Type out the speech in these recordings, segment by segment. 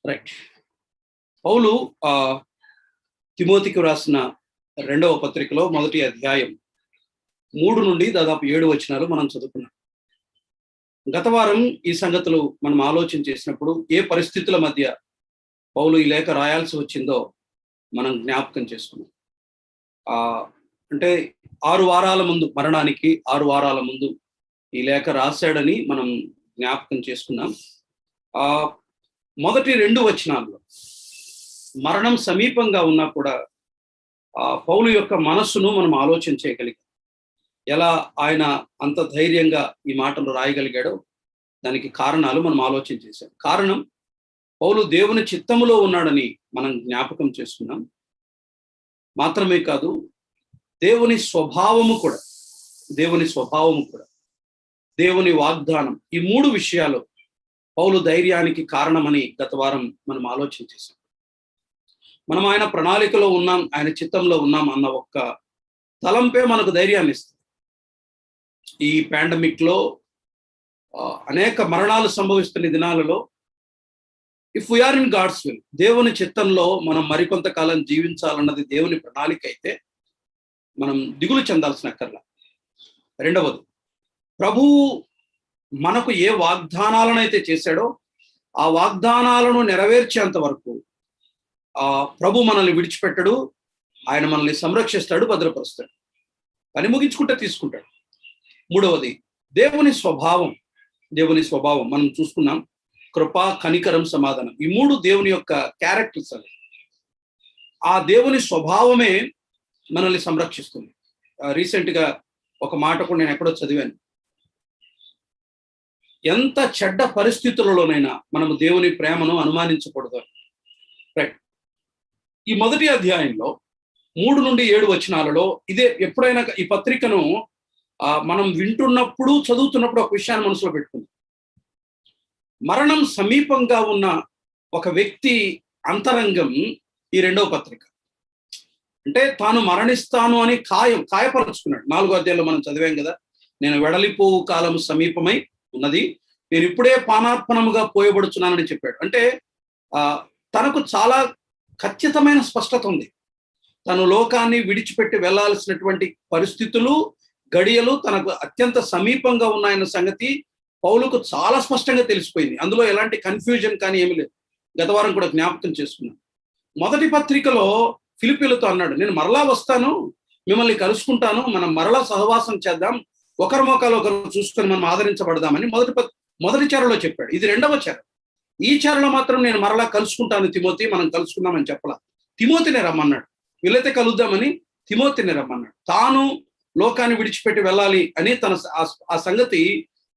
Right. పౌలు తిమోతికి రాసిన 2వ పత్రికలో మొదటి అధ్యాయం 3 నుండి దాదాపు 7 వచనాలు మనం చదువుకున్నాం. గత వారం ఈ సంగతులు మనం ఆలోచన చేసినప్పుడు ఏ పరిస్థితుల మధ్య పౌలు ఈ లేఖ రాయాల్సి వచ్చిందో మనం జ్ఞాపకం చేసుకున్నాం. అంటే 6 వారాల ముందు, మరణానికి 6 వారాల ముందు ఈ లేఖ రాశాడని మనం జ్ఞాపకం చేసుకున్నాం. మొదటి 2 వచనాల్లో మరణం సమీపంగా ఉన్నా కూడా పౌలు యొక్క మనస్సును మనం ఆలోచన చేయగలిగాం. ఎలా ఆయన అంత ధైర్యంగా ఈ మాటలు రాయగలిగాడో దానికి కారణాలు మనం ఆలోచన చేశాం. కారణం, పౌలు దేవుని చిత్తములో ఉన్నాడని మనం జ్ఞాపకం చేసుకున్నాం. మాత్రమే కాదు, దేవుని స్వభావము కూడా దేవుని వాగ్దానం, ఈ 3 విషయాలు పౌలు ధైర్యానికి కారణమని గత వారం మనం ఆలోచన చేశాం. మనం ఆయన ప్రణాళికలో ఉన్నాం, ఆయన చిత్తంలో ఉన్నాం అన్న ఒక్క తలంపే మనకు ధైర్యాన్ని ఇస్తుంది. ఈ పాండమిక్ లో అనేక మరణాలు సంభవిస్తున్న దినాలలో if we are in God's will, దేవుని చిత్తంలో మనం మరికొంతకాలం జీవించాలన్నది దేవుని ప్రణాళిక అయితే మనం దిగులు చెందాల్సిన అక్కర్లా. రెండవది, ప్రభువు మనకు ఏ వాగ్దానాలను అయితే చేశాడో ఆ వాగ్దానాలను నెరవేర్చేంత వరకు ప్రభు మనల్ని విడిచిపెట్టడు. ఆయన మనల్ని సంరక్షిస్తాడు, భద్రపరుస్తాడు, పని ముగించుకుంటే తీసుకుంటాడు. మూడవది, దేవుని స్వభావం మనం చూసుకున్నాం. కృప, కనికరం, సమాధానం, ఈ 3 దేవుని యొక్క క్యారెక్టర్స్ అవి. ఆ దేవుని స్వభావమే మనల్ని సంరక్షిస్తుంది. రీసెంట్గా ఒక మాట కూడా నేను ఎక్కడో చదివాను. ఎంత చెడ్డ పరిస్థితులలోనైనా మనము దేవుని ప్రేమను అనుమానించకూడదు. రైట్. ఈ మొదటి అధ్యాయంలో 3 నుండి 7 వచనాలలో ఇదే. ఎప్పుడైనా ఈ పత్రికను మనం వింటున్నప్పుడు, చదువుతున్నప్పుడు ఒక విషయాన్ని మనసులో పెట్టుకుంది. మరణం సమీపంగా ఉన్న ఒక వ్యక్తి అంతరంగం ఈ 2వ పత్రిక. అంటే తాను మరణిస్తాను అని ఖాయపరుచుకున్నాడు. 4వ అధ్యాయంలో మనం చదివాం కదా, నేను వెడలిపోవు కాలం సమీపమై ఉన్నది, నేను ఇప్పుడే పానార్పణముగా పోయబడుచున్నానని చెప్పాడు. అంటే తనకు చాలా ఖచ్చితమైన స్పష్టత ఉంది. తను లోకాన్ని విడిచిపెట్టి వెళ్లాల్సినటువంటి పరిస్థితులు, గడియలు తనకు అత్యంత సమీపంగా ఉన్నాయన్న సంగతి పౌలుకు చాలా స్పష్టంగా తెలిసిపోయింది. అందులో ఎలాంటి కన్ఫ్యూజన్ కానీ ఏమీ లేదు. గత వారం కూడా జ్ఞాపకం చేసుకున్నాను. మొదటి పత్రికలో ఫిలిప్పీలతో అన్నాడు, నేను మరలా వస్తాను, మిమ్మల్ని కలుసుకుంటాను, మనం మరలా సహవాసం చేద్దాం, ఒకరి మోకాలు ఒకరు చూసుకొని మనం ఆదరించబడదామని మొదటి చెరలో చెప్పాడు. ఇది 2వ చెర. ఈ చెరలో మాత్రం నేను మరలా కలుసుకుంటాను తిమోతి, మనం కలుసుకుందామని చెప్పలా. తిమోతిని రమ్మన్నాడు. వీళ్ళైతే కలుద్దామని తిమోతిని రమ్మన్నాడు. తాను లోకాన్ని విడిచిపెట్టి వెళ్ళాలి అని ఆ సంగతి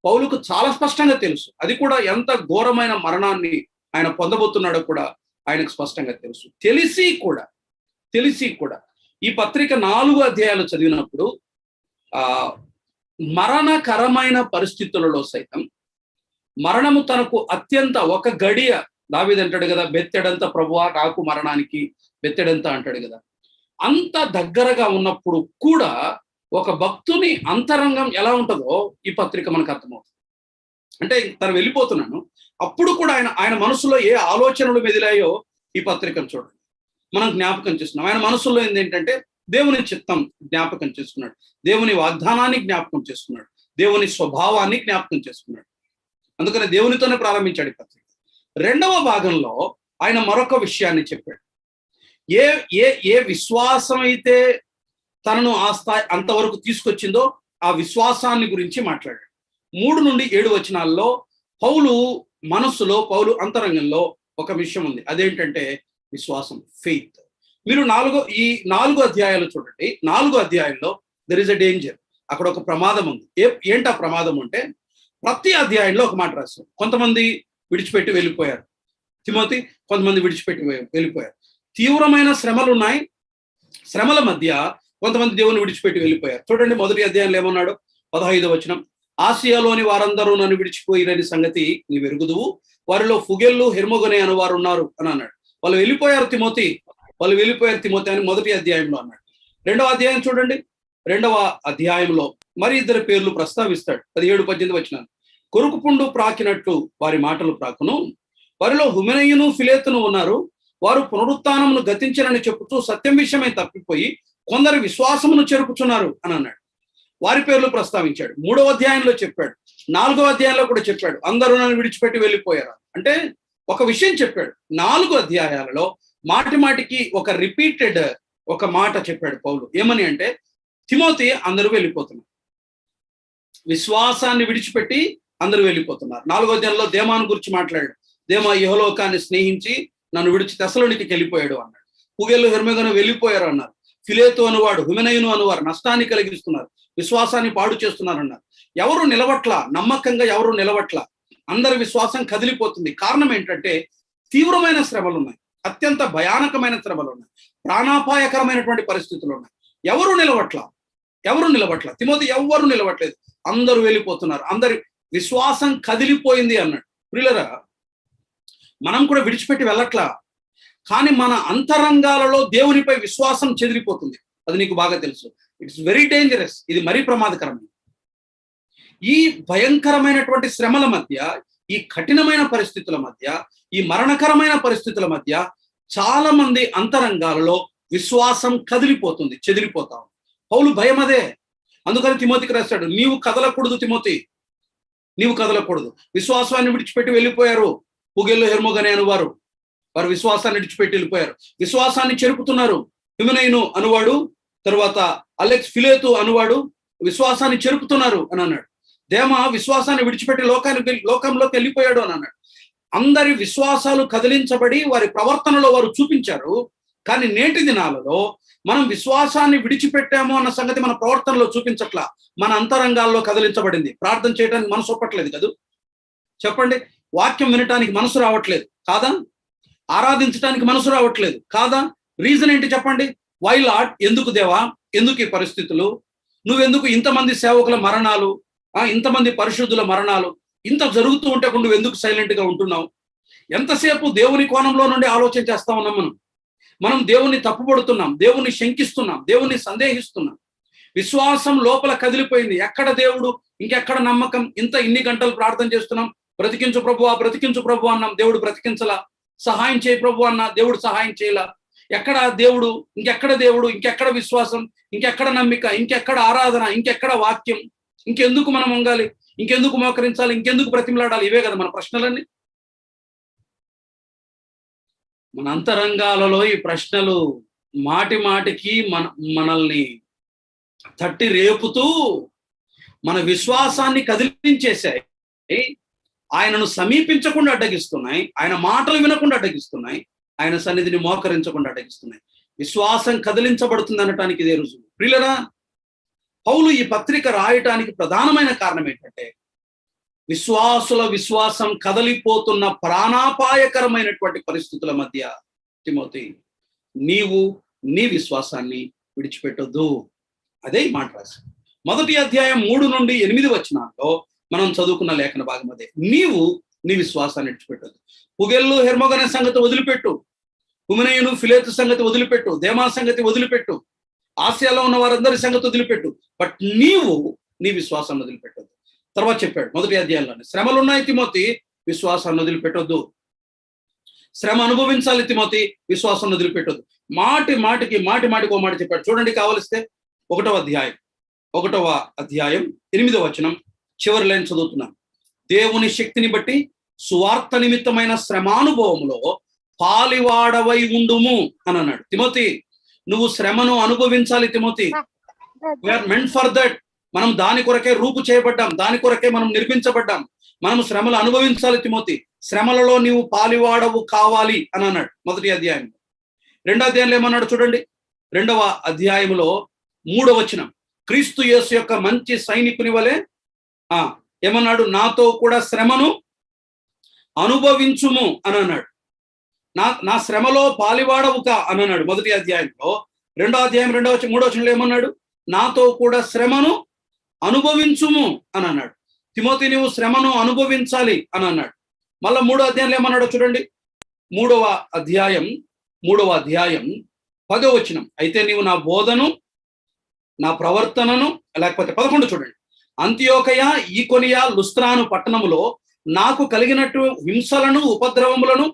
పౌలుకు చాలా స్పష్టంగా తెలుసు. అది కూడా ఎంత ఘోరమైన మరణాన్ని ఆయన పొందబోతున్నాడో కూడా ఆయనకు స్పష్టంగా తెలుసు. తెలిసి కూడా ఈ పత్రిక 4 అధ్యాయాలు చదివినప్పుడు మరణకరమైన పరిస్థితులలో సైతం మరణము తనకు అత్యంత ఒక గడియ, దావీదు అంటాడు కదా, బెత్తెడంత ప్రభువా నాకు మరణానికి బెత్తెడంత అంటాడు కదా, అంత దగ్గరగా ఉన్నప్పుడు కూడా ఒక భక్తుని అంతరంగం ఎలా ఉంటుందో ఈ పత్రిక మనకు అర్థమవుతుంది. అంటే తను వెళ్ళిపోతున్నాను, అప్పుడు కూడా ఆయన మనసులో ఏ ఆలోచనలు మెదిలాయో ఈ పత్రికను చూడండి, మనం జ్ఞాపకం చేస్తున్నాం. ఆయన మనసులో ఏంటంటే దేవుని చిత్తం జ్ఞాపకం చేసుకున్నాడు, దేవుని వాగ్దానాన్ని జ్ఞాపకం చేసుకున్నాడు, దేవుని స్వభావాన్ని జ్ఞాపకం చేసుకున్నాడు. అందుకని దేవునితోనే ప్రారంభించాడు ఈ పత్రిక. 2వ భాగంలో ఆయన మరొక విషయాన్ని చెప్పాడు. ఏ విశ్వాసం అయితే తనను ఆ స్థాయి అంతవరకు తీసుకొచ్చిందో ఆ విశ్వాసాన్ని గురించి మాట్లాడాడు. 3 నుండి 7 వచనాల్లో పౌలు మనస్సులో, పౌలు అంతరంగంలో ఒక విషయం ఉంది. అదేంటంటే విశ్వాసం, ఫెయిత్. మీరు 4 అధ్యాయాలు చూడండి. 4 అధ్యాయంలో దెర్ ఇస్ అ డేంజర్. అక్కడ ఒక ప్రమాదం ఉంది. ఏంటి ఆ ప్రమాదం అంటే, ప్రతి అధ్యాయంలో ఒక మాట రాశారు. కొంతమంది విడిచిపెట్టి వెళ్ళిపోయారు తిమోతి, కొంతమంది విడిచిపెట్టి వెళ్ళిపోయారు. తీవ్రమైన శ్రమలు ఉన్నాయి, శ్రమల మధ్య కొంతమంది దేవుని విడిచిపెట్టి వెళ్ళిపోయారు. చూడండి మొదటి అధ్యాయంలో ఏమన్నాడు, 15వ వచనం, ఆసియాలోని వారందరూ నన్ను విడిచిపోయిరని సంగతి నీ వెరుగుదువు, వారిలో ఫుగెల్లు, హెర్మోగనే అని వారు ఉన్నారు అని అన్నాడు. వాళ్ళు వెళ్ళిపోయారు తిమోతి అని మొదటి అధ్యాయంలో అన్నాడు. 2వ అధ్యాయం చూడండి. 2వ అధ్యాయంలో మరి 2 పేర్లు ప్రస్తావిస్తాడు. 17-18 వచనాలు. కొరుకుపుండు ప్రాకినట్లు వారి మాటలు ప్రాకును, వారిలో హుమెనయును ఫిలేతును ఉన్నారు. వారు పునరుత్థానమును గతించనని చెప్పుతూ సత్యం విషయమై తప్పిపోయి కొందరు విశ్వాసమును చెరుపుచున్నారు అని అన్నాడు. వారి పేర్లు ప్రస్తావించాడు. 3వ అధ్యాయంలో చెప్పాడు, 4వ అధ్యాయంలో కూడా చెప్పాడు, అందరూ నన్ను విడిచిపెట్టి వెళ్ళిపోయారు. అంటే ఒక విషయం చెప్పాడు. 4 అధ్యాయాలలో మాటి మాటికి ఒక రిపీటెడ్ ఒక మాట చెప్పాడు పౌలు. ఏమని అంటే, తిమోతి అందరూ వెళ్ళిపోతున్నారు, విశ్వాసాన్ని విడిచిపెట్టి అందరూ వెళ్ళిపోతున్నారు. 4వ అధ్యాయంలో దేమాను గురించి మాట్లాడాడు. దేమా ఇహలోకాన్ని స్నేహించి నన్ను విడిచి తెస్సలోనికి వెళ్ళిపోయాడు అన్నాడు. పుగెలు హెర్మోగను వెళ్ళిపోయారు అన్నారు. ఫిలేతు అనువాడు, హుమెనయును అనువారు నష్టాన్ని కలిగిస్తున్నారు, విశ్వాసాన్ని పాడు చేస్తున్నారు అన్నారు. ఎవరు నిలవట్ల, నమ్మకంగా ఎవరు నిలవట్ల, అందరి విశ్వాసం కదిలిపోతుంది. కారణం ఏంటంటే తీవ్రమైన శ్రమలు ఉన్నాయి, అత్యంత భయానకమైన శ్రమలు ఉన్నాయి, ప్రాణాపాయకరమైనటువంటి పరిస్థితులు ఉన్నాయి. ఎవరు నిలవట్ల, తిమోతి ఎవరు నిలవట్లేదు, అందరూ వెళ్ళిపోతున్నారు, అందరి విశ్వాసం కదిలిపోయింది అన్నాడు. ప్రియులరా, మనం కూడా విడిచిపెట్టి వెళ్ళట్లా, కానీ మన అంతరంగాలలో దేవునిపై విశ్వాసం చెదిరిపోతుంది. అది నీకు బాగా తెలుసు. It's very dangerous. ఇది మరీ ప్రమాదకరమైనది. ఈ భయంకరమైనటువంటి శ్రమల మధ్య, ఈ కఠినమైన పరిస్థితుల మధ్య, ఈ మరణకరమైన పరిస్థితుల మధ్య చాలా మంది అంతరంగాలలో విశ్వాసం కదిలిపోతుంది, చెదిరిపోతాం. పౌలు భయం అదే. అందుకని తిమోతికి రాశాడు, నీవు కదలకూడదు తిమోతి, నీవు కదలకూడదు. విశ్వాసాన్ని విడిచిపెట్టి వెళ్ళిపోయారు పుగెల్లో హెర్మోగనే అనువారు, వారు విశ్వాసాన్ని విడిచిపెట్టి వెళ్ళిపోయారు, విశ్వాసాన్ని చెరుపుతున్నారు. హుమెనయును అనువాడు, తర్వాత అలెక్స్ ఫిలేతు అనువాడు విశ్వాసాన్ని చెరుపుతున్నారు అని అన్నాడు. దేమా విశ్వాసాన్ని విడిచిపెట్టి లోకంలోకి వెళ్ళిపోయాడు అని అన్నాడు. అందరి విశ్వాసాలు కదిలించబడి వారి ప్రవర్తనలో వారు చూపించారు. కానీ నేటి దినాలలో మనం విశ్వాసాన్ని విడిచిపెట్టాము అన్న సంగతి మన ప్రవర్తనలో చూపించట్లా, మన అంతరంగాల్లో కదిలించబడింది. ప్రార్థన చేయడానికి మనసు ఒప్పట్లేదు కదూ, చెప్పండి. వాక్యం వినటానికి మనసు రావట్లేదు కాదా, ఆరాధించడానికి మనసు రావట్లేదు కాదా. రీజన్ ఏంటి చెప్పండి? వై లార్డ్, ఎందుకు దేవా, ఎందుకు ఈ పరిస్థితులు, నువ్వెందుకు ఇంతమంది సేవకుల మరణాలు, ఇంతమంది పరిశుద్ధుల మరణాలు ఇంత జరుగుతూ ఉంటే నువ్వు ఎందుకు సైలెంట్ గా ఉంటున్నావు? ఎంతసేపు దేవుని కోణంలో నుండి ఆలోచన చేస్తా ఉన్నాం. మనం దేవుణ్ణి తప్పుపడుతున్నాం, దేవుణ్ణి శంకిస్తున్నాం, దేవుణ్ణి సందేహిస్తున్నాం. విశ్వాసం లోపల కదిలిపోయింది. ఎక్కడ దేవుడు, ఇంకెక్కడ నమ్మకం? ఇన్ని గంటలు ప్రార్థన చేస్తున్నాం, బ్రతికించు ప్రభువా, బ్రతికించు ప్రభు అన్నాం, దేవుడు బ్రతికించలా. సహాయం చేయి ప్రభు అన్నా, దేవుడు సహాయం చేయలా. ఎక్కడ దేవుడు, ఇంకెక్కడ దేవుడు, ఇంకెక్కడ విశ్వాసం, ఇంకెక్కడ నమ్మిక, ఇంకెక్కడ ఆరాధన, ఇంకెక్కడ వాక్యం? ఇంకెందుకు మనం వంగాలి, ఇంకెందుకు మోకరించాలి, ఇంకెందుకు బ్రతిమలాడాలి? ఇవే కదా మన ప్రశ్నలన్నీ. మన అంతరంగాలలో ఈ ప్రశ్నలు మాటి మాటికి మనల్ని తట్టి రేపుతూ మన విశ్వాసాన్ని కదిలించేశాయి. ఆయనను సమీపించకుండా అడ్డగిస్తున్నాయి, ఆయన మాటలు వినకుండా అడ్డగిస్తున్నాయి, ఆయన సన్నిధిని మోకరించకుండా అడ్డగిస్తున్నాయి. విశ్వాసం కదిలించబడుతుంది అనటానికి ఇదే రుజువు. ప్రియులరా, పౌలు ఈ పత్రిక రాయటానికి ప్రధానమైన కారణం ఏంటంటే విశ్వాసుల విశ్వాసం కదలిపోతున్న ప్రాణాపాయకరమైనటువంటి పరిస్థితుల మధ్య తిమోతి, నీవు నీ విశ్వాసాన్ని విడిచిపెట్టొద్దు. అదే ఈ మాట రాశాడు. 1వ అధ్యాయం 3 నుండి 8 వచనాల్లో మనం చదువుకున్న లేఖన భాగం అదే. నీవు నీ విశ్వాసాన్ని విడిచిపెట్టొద్దు. పుగెల్లు హెర్మోగనే సంగతి వదిలిపెట్టు, హుమెనయును ఫిలేతు సంగతి వదిలిపెట్టు, దేమా సంగతి వదిలిపెట్టు, ఆసియాలో ఉన్న వారందరి సంగతి వదిలిపెట్టు, బట్ నీవు నీ విశ్వాసాన్ని వదిలిపెట్టొద్దు. తర్వాత చెప్పాడు 1వ అధ్యాయంలోనే, శ్రమలు ఉన్నాయి తిమోతి, విశ్వాసాన్ని వదిలిపెట్టొద్దు. శ్రమ అనుభవించాలి తిమోతి, విశ్వాసాన్ని వదిలిపెట్టొద్దు. మాటి మాటికి ఓ మాట చెప్పాడు. చూడండి కావలిస్తే 1వ అధ్యాయం 8వ వచనం చివరి లైన్ చదువుతున్నాను. దేవుని శక్తిని బట్టి సువార్త నిమిత్తమైన శ్రమానుభవంలో పాలివాడవై ఉండుము అని అన్నాడు. తిమోతి, నువ్వు శ్రమను అనుభవించాలి తిమోతి. We are meant for that. మనం దాని కొరకే రూపు చేయబడ్డాం, దాని కొరకే మనం నిర్మించబడ్డాం. మనం శ్రమలు అనుభవించాలి తిమోతి. శ్రమలలో నీవు పాలివాడవు కావాలి అని అన్నాడు 1వ అధ్యాయంలో. 2వ అధ్యాయంలో ఏమన్నాడు చూడండి. 2వ అధ్యాయంలో 3వ వచనం, క్రీస్తు యేసు యొక్క మంచి సైనికుని వలె ఏమన్నాడు, నాతో కూడా శ్రమను అనుభవించుము అని అన్నాడు. నా శ్రమలో పాలివాడవుక అని అన్నాడు 1వ అధ్యాయంలో. 2వ అధ్యాయం 3వ వచనంలో ఏమన్నాడు, నాతో కూడా శ్రమను అనుభవించుము అని అన్నాడు. తిమోతి, నువ్వు శ్రమను అనుభవించాలి అని అన్నాడు. మళ్ళా 3వ అధ్యాయంలో ఏమన్నాడో చూడండి. 3వ అధ్యాయం 10వ వచనం, అయితే నీవు నా బోధను, నా ప్రవర్తనను, లేకపోతే 11 చూడండి, అంతియోకయ, ఈకొనియ, లుస్త్రాను పట్టణములో నాకు కలిగినట్టు హింసలను ఉపద్రవములను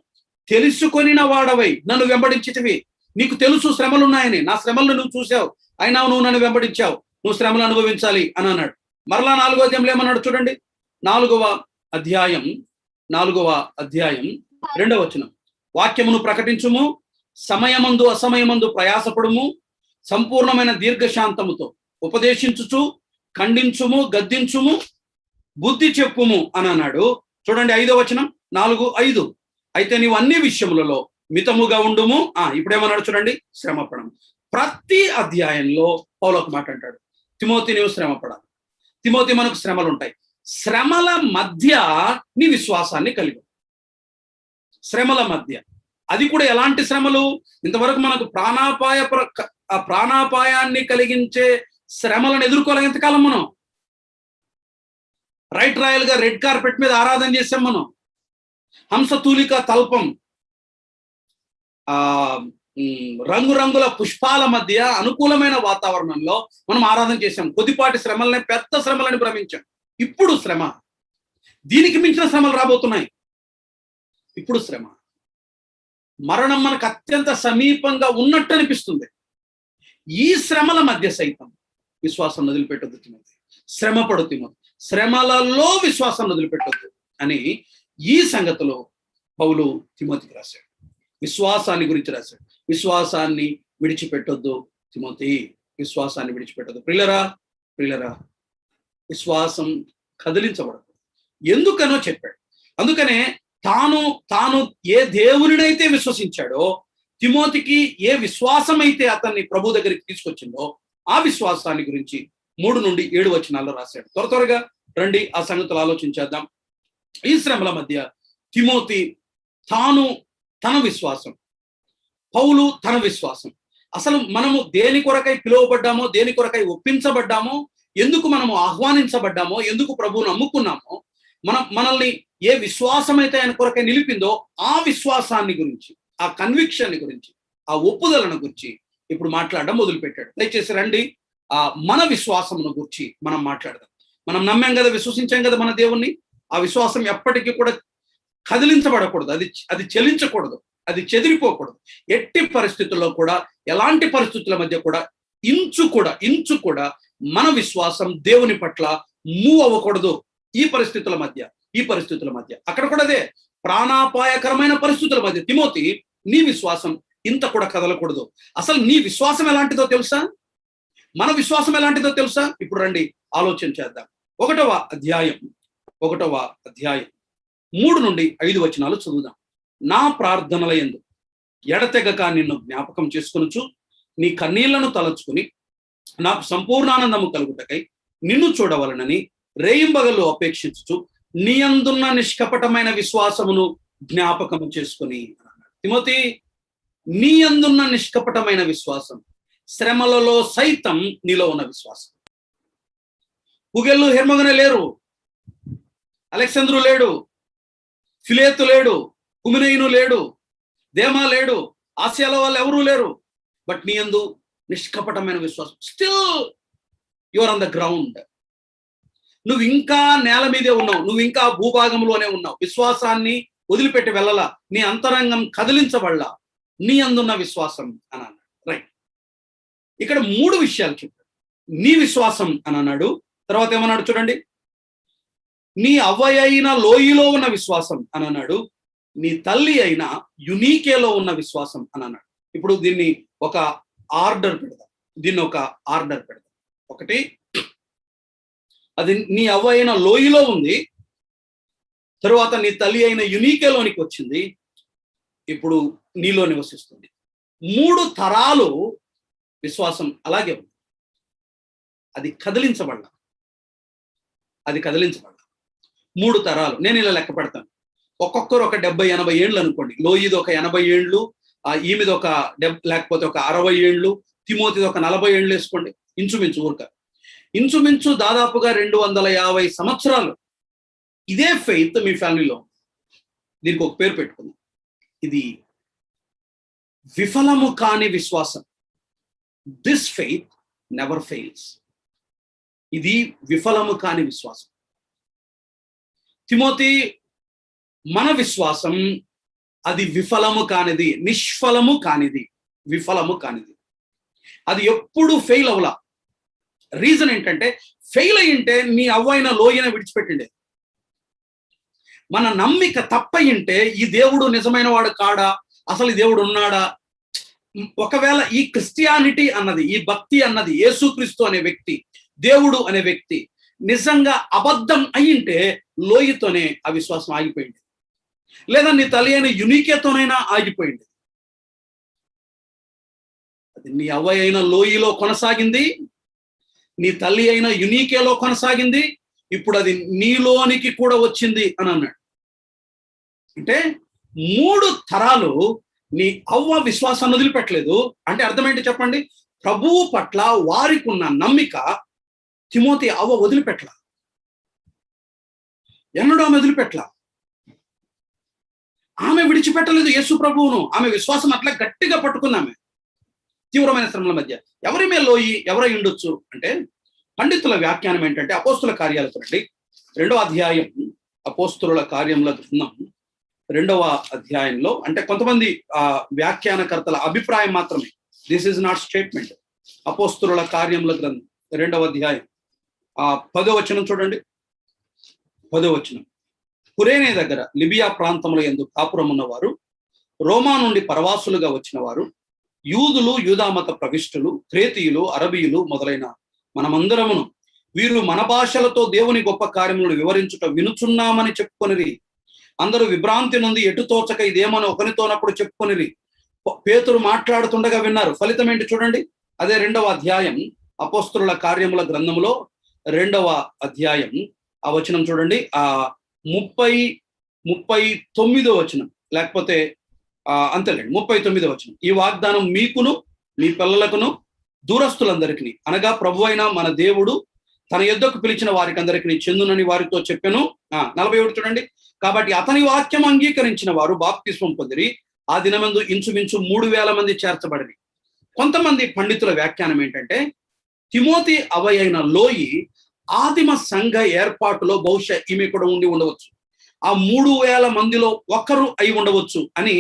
తెలుసుకొనిన వాడవై నన్ను వెంబడించితివి. నీకు తెలుసు శ్రమలున్నాయని, నా శ్రమలను నువ్వు చూసావు, అయినా నువ్వు నన్ను వెంబడించావు, నువ్వు శ్రమలు అనుభవించాలి అని అన్నాడు. మరలా 4వ అధ్యాయంలో ఏమన్నాడు చూడండి. 4వ అధ్యాయం 2వ వచనం. వాక్యమును ప్రకటించుము, సమయమందు అసమయమందు ప్రయాసపడుము, సంపూర్ణమైన దీర్ఘశాంతముతో ఉపదేశించుచు ఖండించుము, గద్దించుము, బుద్ధి చెప్పుము అని అన్నాడు. చూడండి 5వ వచనం, 4:5. అయితే నీవు అన్ని విషయములలో మితముగా ఉండుము. ఇప్పుడేమన్నాడు చూడండి, శ్రమపడము. ప్రతి అధ్యాయంలో పౌలు ఒక మాట అంటాడు, తిమోతి నీవు శ్రమపడాలి. తిమోతి, మనకు శ్రమలు ఉంటాయి. శ్రమల మధ్య నీ విశ్వాసాన్ని కలిగి, శ్రమల మధ్య, అది కూడా ఎలాంటి శ్రమలు? ఇంతవరకు మనకు ప్రాణాపాయాన్ని కలిగించే శ్రమలను ఎదుర్కోవాలి. ఎంతకాలం మనం రైట్ రాయల్ గా రెడ్ కార్పెట్ మీద ఆరాధన చేసాం. మనం హంసతూలిక తల్పం, రంగురంగుల పుష్పాల మధ్య అనుకూలమైన వాతావరణంలో మనం ఆరాధన చేశాం. కొద్దిపాటి శ్రమలనే పెద్ద శ్రమలని భ్రమించాం. ఇప్పుడు శ్రమ, దీనికి మించిన శ్రమలు రాబోతున్నాయి. ఇప్పుడు శ్రమ, మరణం మనకు అత్యంత సమీపంగా ఉన్నట్టు అనిపిస్తుంది. ఈ శ్రమల మధ్య సైతం విశ్వాసం వదిలిపెట్టొద్దు తిమోతి. శ్రమ పడు తిమోతి, శ్రమలలో విశ్వాసం వదిలిపెట్టొద్దు అని ఈ సంగతిలో పౌలు తిమోతికి రాశాడు. విశ్వాసాన్ని గురించి రాశాడు. విశ్వాసాన్ని విడిచిపెట్టొద్దు తిమోతి, విశ్వాసాన్ని విడిచిపెట్టొద్దు. ప్రియులరా, విశ్వాసం కదిలించబడదు. ఎందుకనో చెప్పాడు. అందుకనే తాను ఏ దేవునినైతే విశ్వసించాడో, తిమోతికి ఏ విశ్వాసం అయితే అతన్ని ప్రభు దగ్గరికి తీసుకొచ్చిందో ఆ విశ్వాసాన్ని గురించి 3 నుండి 7 వచనాల్లో రాశాడు. త్వరగా రండి ఆ సంగతులు ఆలోచించేద్దాం. ఈ శ్రమల మధ్య తిమోతి తన విశ్వాసం, పౌలు తన విశ్వాసం, అసలు మనము దేని కొరకై పిలువబడ్డామో, దేని కొరకై ఒప్పించబడ్డామో, ఎందుకు మనము ఆహ్వానించబడ్డామో, ఎందుకు ప్రభువును నమ్ముకున్నామో, మనల్ని ఏ విశ్వాసం అయితే ఆయన కొరకై నిలిపిందో ఆ విశ్వాసాన్ని గురించి, ఆ కన్విక్షన్ గురించి, ఆ ఒప్పుదలను గురించి ఇప్పుడు మాట్లాడడం మొదలుపెట్టాడు. దయచేసి రండి మన విశ్వాసమును గురించి మనం మాట్లాడదాం. మనం నమ్మాం కదా, విశ్వసించాం కదా మన దేవుణ్ణి. ఆ విశ్వాసం ఎప్పటికీ కూడా కదిలించబడకూడదు, అది చెలించకూడదు, అది చెదిరిపోకూడదు. ఎట్టి పరిస్థితుల్లో కూడా, ఎలాంటి పరిస్థితుల మధ్య కూడా ఇంచు కూడా మన విశ్వాసం దేవుని పట్ల మూవ్ అవ్వకూడదు. ఈ పరిస్థితుల మధ్య అక్కడ కూడా అదే ప్రాణాపాయకరమైన పరిస్థితుల మధ్య తిమోతి, నీ విశ్వాసం ఇంత కూడా కదలకూడదు. అసలు నీ విశ్వాసం ఎలాంటిదో తెలుసా? మన విశ్వాసం ఎలాంటిదో తెలుసా? ఇప్పుడు రండి ఆలోచన చేద్దాం. 1వ అధ్యాయం 3 నుండి 5 వచనాలు చదువుదాం. నా ప్రార్థనల యందు ఎడతెగక నిన్ను జ్ఞాపకం చేసుకొనుచు నీ కన్నీళ్లను తలచుకుని నాకు సంపూర్ణానందము కలుగుటకై నిన్ను చూడవలనని రేయింబగలు అపేక్షించుచు నీ అందున్న నిష్కపటమైన విశ్వాసమును జ్ఞాపకము చేసుకుని అన్నాడు. తిమోతి, నీ అందున్న నిష్కపటమైన విశ్వాసం, శ్రమలలో సైతం నీలో ఉన్న విశ్వాసం. పుగెల్లు హెర్మగనే లేరు, అలెక్సాంద్రు లేడు, ఫిలేతు లేడు, హుమినయును లేడు, దేమా లేడు, ఆసియాలో వాళ్ళు ఎవరూ లేరు. బట్ నీ యందు నిష్కపటమైన విశ్వాసం. Still your on the ground. నువ్వు ఇంకా నేల మీదే ఉన్నావు, నువ్వు ఇంకా భూభాగంలోనే ఉన్నావు. విశ్వాసాన్ని వదిలిపెట్టి వెళ్ళలా, నీ అంతరంగం కదిలించబడలా, నీ అందున్న విశ్వాసం అని అన్నాడు. రైట్, ఇక్కడ 3 విషయాలు చెప్పాడు. నీ విశ్వాసం అని అన్నాడు. తర్వాత ఏమన్నాడు చూడండి, నీ అవ్వయ్య అయిన లోయలో ఉన్న విశ్వాసం అని అన్నాడు. నీ తల్లి అయిన యునీకేలో ఉన్న విశ్వాసం అని అన్నాడు. ఇప్పుడు దీన్ని ఒక ఆర్డర్ పెడదాం. ఒకటి, అది నీ అవ్వ అయిన లోయలో ఉంది, తరువాత నీ తల్లి అయిన యునీకేలోనికి వచ్చింది, ఇప్పుడు నీలో నివసిస్తుంది. 3 తరాలు విశ్వాసం అలాగే ఉంది. అది కదిలించబడ్డా 3 తరాలు. నేను ఇలా లెక్క పెడతాను. ఒక్కొక్కరు ఒక 70-80 ఏళ్ళు అనుకోండి. లోయిది ఒక 80 ఏళ్ళు, ఈమెది ఒక లేకపోతే ఒక 60 ఏళ్ళు, తిమోతిది ఒక 40 ఏళ్ళు వేసుకోండి. ఇంచుమించు దాదాపుగా 250 సంవత్సరాలు ఇదే ఫెయిత్ మీ ఫ్యామిలీలో. దీనికి ఒక పేరు పెట్టుకుందాం, ఇది విఫలము కాని విశ్వాసం. This faith never fails. ఇది విఫలము కాని విశ్వాసం. తిమోతి మన విశ్వాసం అది విఫలము కానిది, నిష్ఫలము కానిది, విఫలము కానిది. అది ఎప్పుడు ఫెయిల్ అవలా. రీజన్ ఏంటంటే, ఫెయిల్ అయ్యింటే నీ అవ్వైన లోయన విడిచిపెట్టిండే. మన నమ్మిక తప్పయింటే ఈ దేవుడు నిజమైన వాడు కాడా, అసలు ఈ దేవుడు ఉన్నాడా, ఒకవేళ ఈ క్రిస్టియానిటీ అన్నది, ఈ భక్తి అన్నది, యేసుక్రీస్తు అనే వ్యక్తి, దేవుడు అనే వ్యక్తి నిజంగా అబద్ధం అయ్యింటే లోయతోనే ఆ విశ్వాసం ఆగిపోయింది. లేదా నీ తల్లి అయిన యునీకేతోనైనా ఆగిపోయింది. అది నీ అవ్వ అయిన లోయలో కొనసాగింది, నీ తల్లి అయిన యునీకేలో కొనసాగింది, ఇప్పుడు అది నీలోనికి కూడా వచ్చింది అని అన్నాడు. అంటే 3 తరాలు నీ అవ్వ విశ్వాసాన్ని వదిలిపెట్టలేదు. అంటే అర్థం ఏంటి చెప్పండి? ప్రభువు పట్ల వారికి ఉన్న నమ్మిక తిమోతి అవ్వ వదిలిపెట్టల. ఎన్నడూ ఆమె వదిలిపెట్టల. ఆమె విడిచిపెట్టలేదు యేసు ప్రభువును. ఆమె విశ్వాసం అట్లా గట్టిగా పట్టుకుందామె తీవ్రమైన శ్రమల మధ్య. ఎవరి మీద లోయి, ఎవరై ఉండొచ్చు అంటే, పండితుల వ్యాఖ్యానం ఏంటంటే, అపోస్తుల కార్యాలు చూడండి 2వ అధ్యాయం, అపోస్తుల కార్యముల గ్రంథం 2వ అధ్యాయంలో, అంటే కొంతమంది వ్యాఖ్యానకర్తల అభిప్రాయం మాత్రమే, దిస్ ఈజ్ నాట్ స్టేట్మెంట్. అపోస్తుల కార్యముల గ్రంథం 2వ అధ్యాయం 10వ వచనం చూడండి. 10వ వచనం, కురేనే దగ్గర లిబియా ప్రాంతంలో యందు కాపురం ఉన్నవారు, రోమా నుండి పరవాసులుగా వచ్చిన వారు, యూదులు, యూదామత ప్రవిష్టులు, క్రేతీయులు, అరబీయులు మొదలైన మనమందరమును వీరు మన భాషలతో దేవుని గొప్ప కార్యములను వివరించుట వినుచున్నామని చెప్పుకొనిరి. అందరూ విభ్రాంతి నుండి ఎటు తోచక ఇదేమని ఒకరితోనప్పుడు చెప్పుకొనిరి. పేతురు మాట్లాడుతుండగా విన్నారు. ఫలితం ఏంటి చూడండి. అదే 2వ అధ్యాయం, అపోస్తుల కార్యముల గ్రంథములో 2వ అధ్యాయం ఆ వచనం చూడండి. 39వ వచనం, లేకపోతే అంతేలేండి 39వ వచనం. ఈ వాగ్దానం మీకును మీ పిల్లలకును దూరస్తులందరికీ, అనగా ప్రభు అయిన మన దేవుడు తన యొద్దకు పిలిచిన వారికి అందరికీ చెందునని వారితో చెప్పెను. 41 చూడండి. కాబట్టి అతని వాక్యం అంగీకరించిన వారు బాప్తిస్మం పొందిరి. ఆ దినమందు ఇంచుమించు 3,000 మంది చేర్చబడిరి. కొంతమంది పండితుల వ్యాఖ్యానం ఏంటంటే, తిమోతి అవయైన లోయి ఆదిమ సంఘ ఏర్పాటులో బహుశా ఈమె కూడా ఉండి ఉండవచ్చు. ఆ 3,000 మందిలో ఒకరు అయి ఉండవచ్చు అని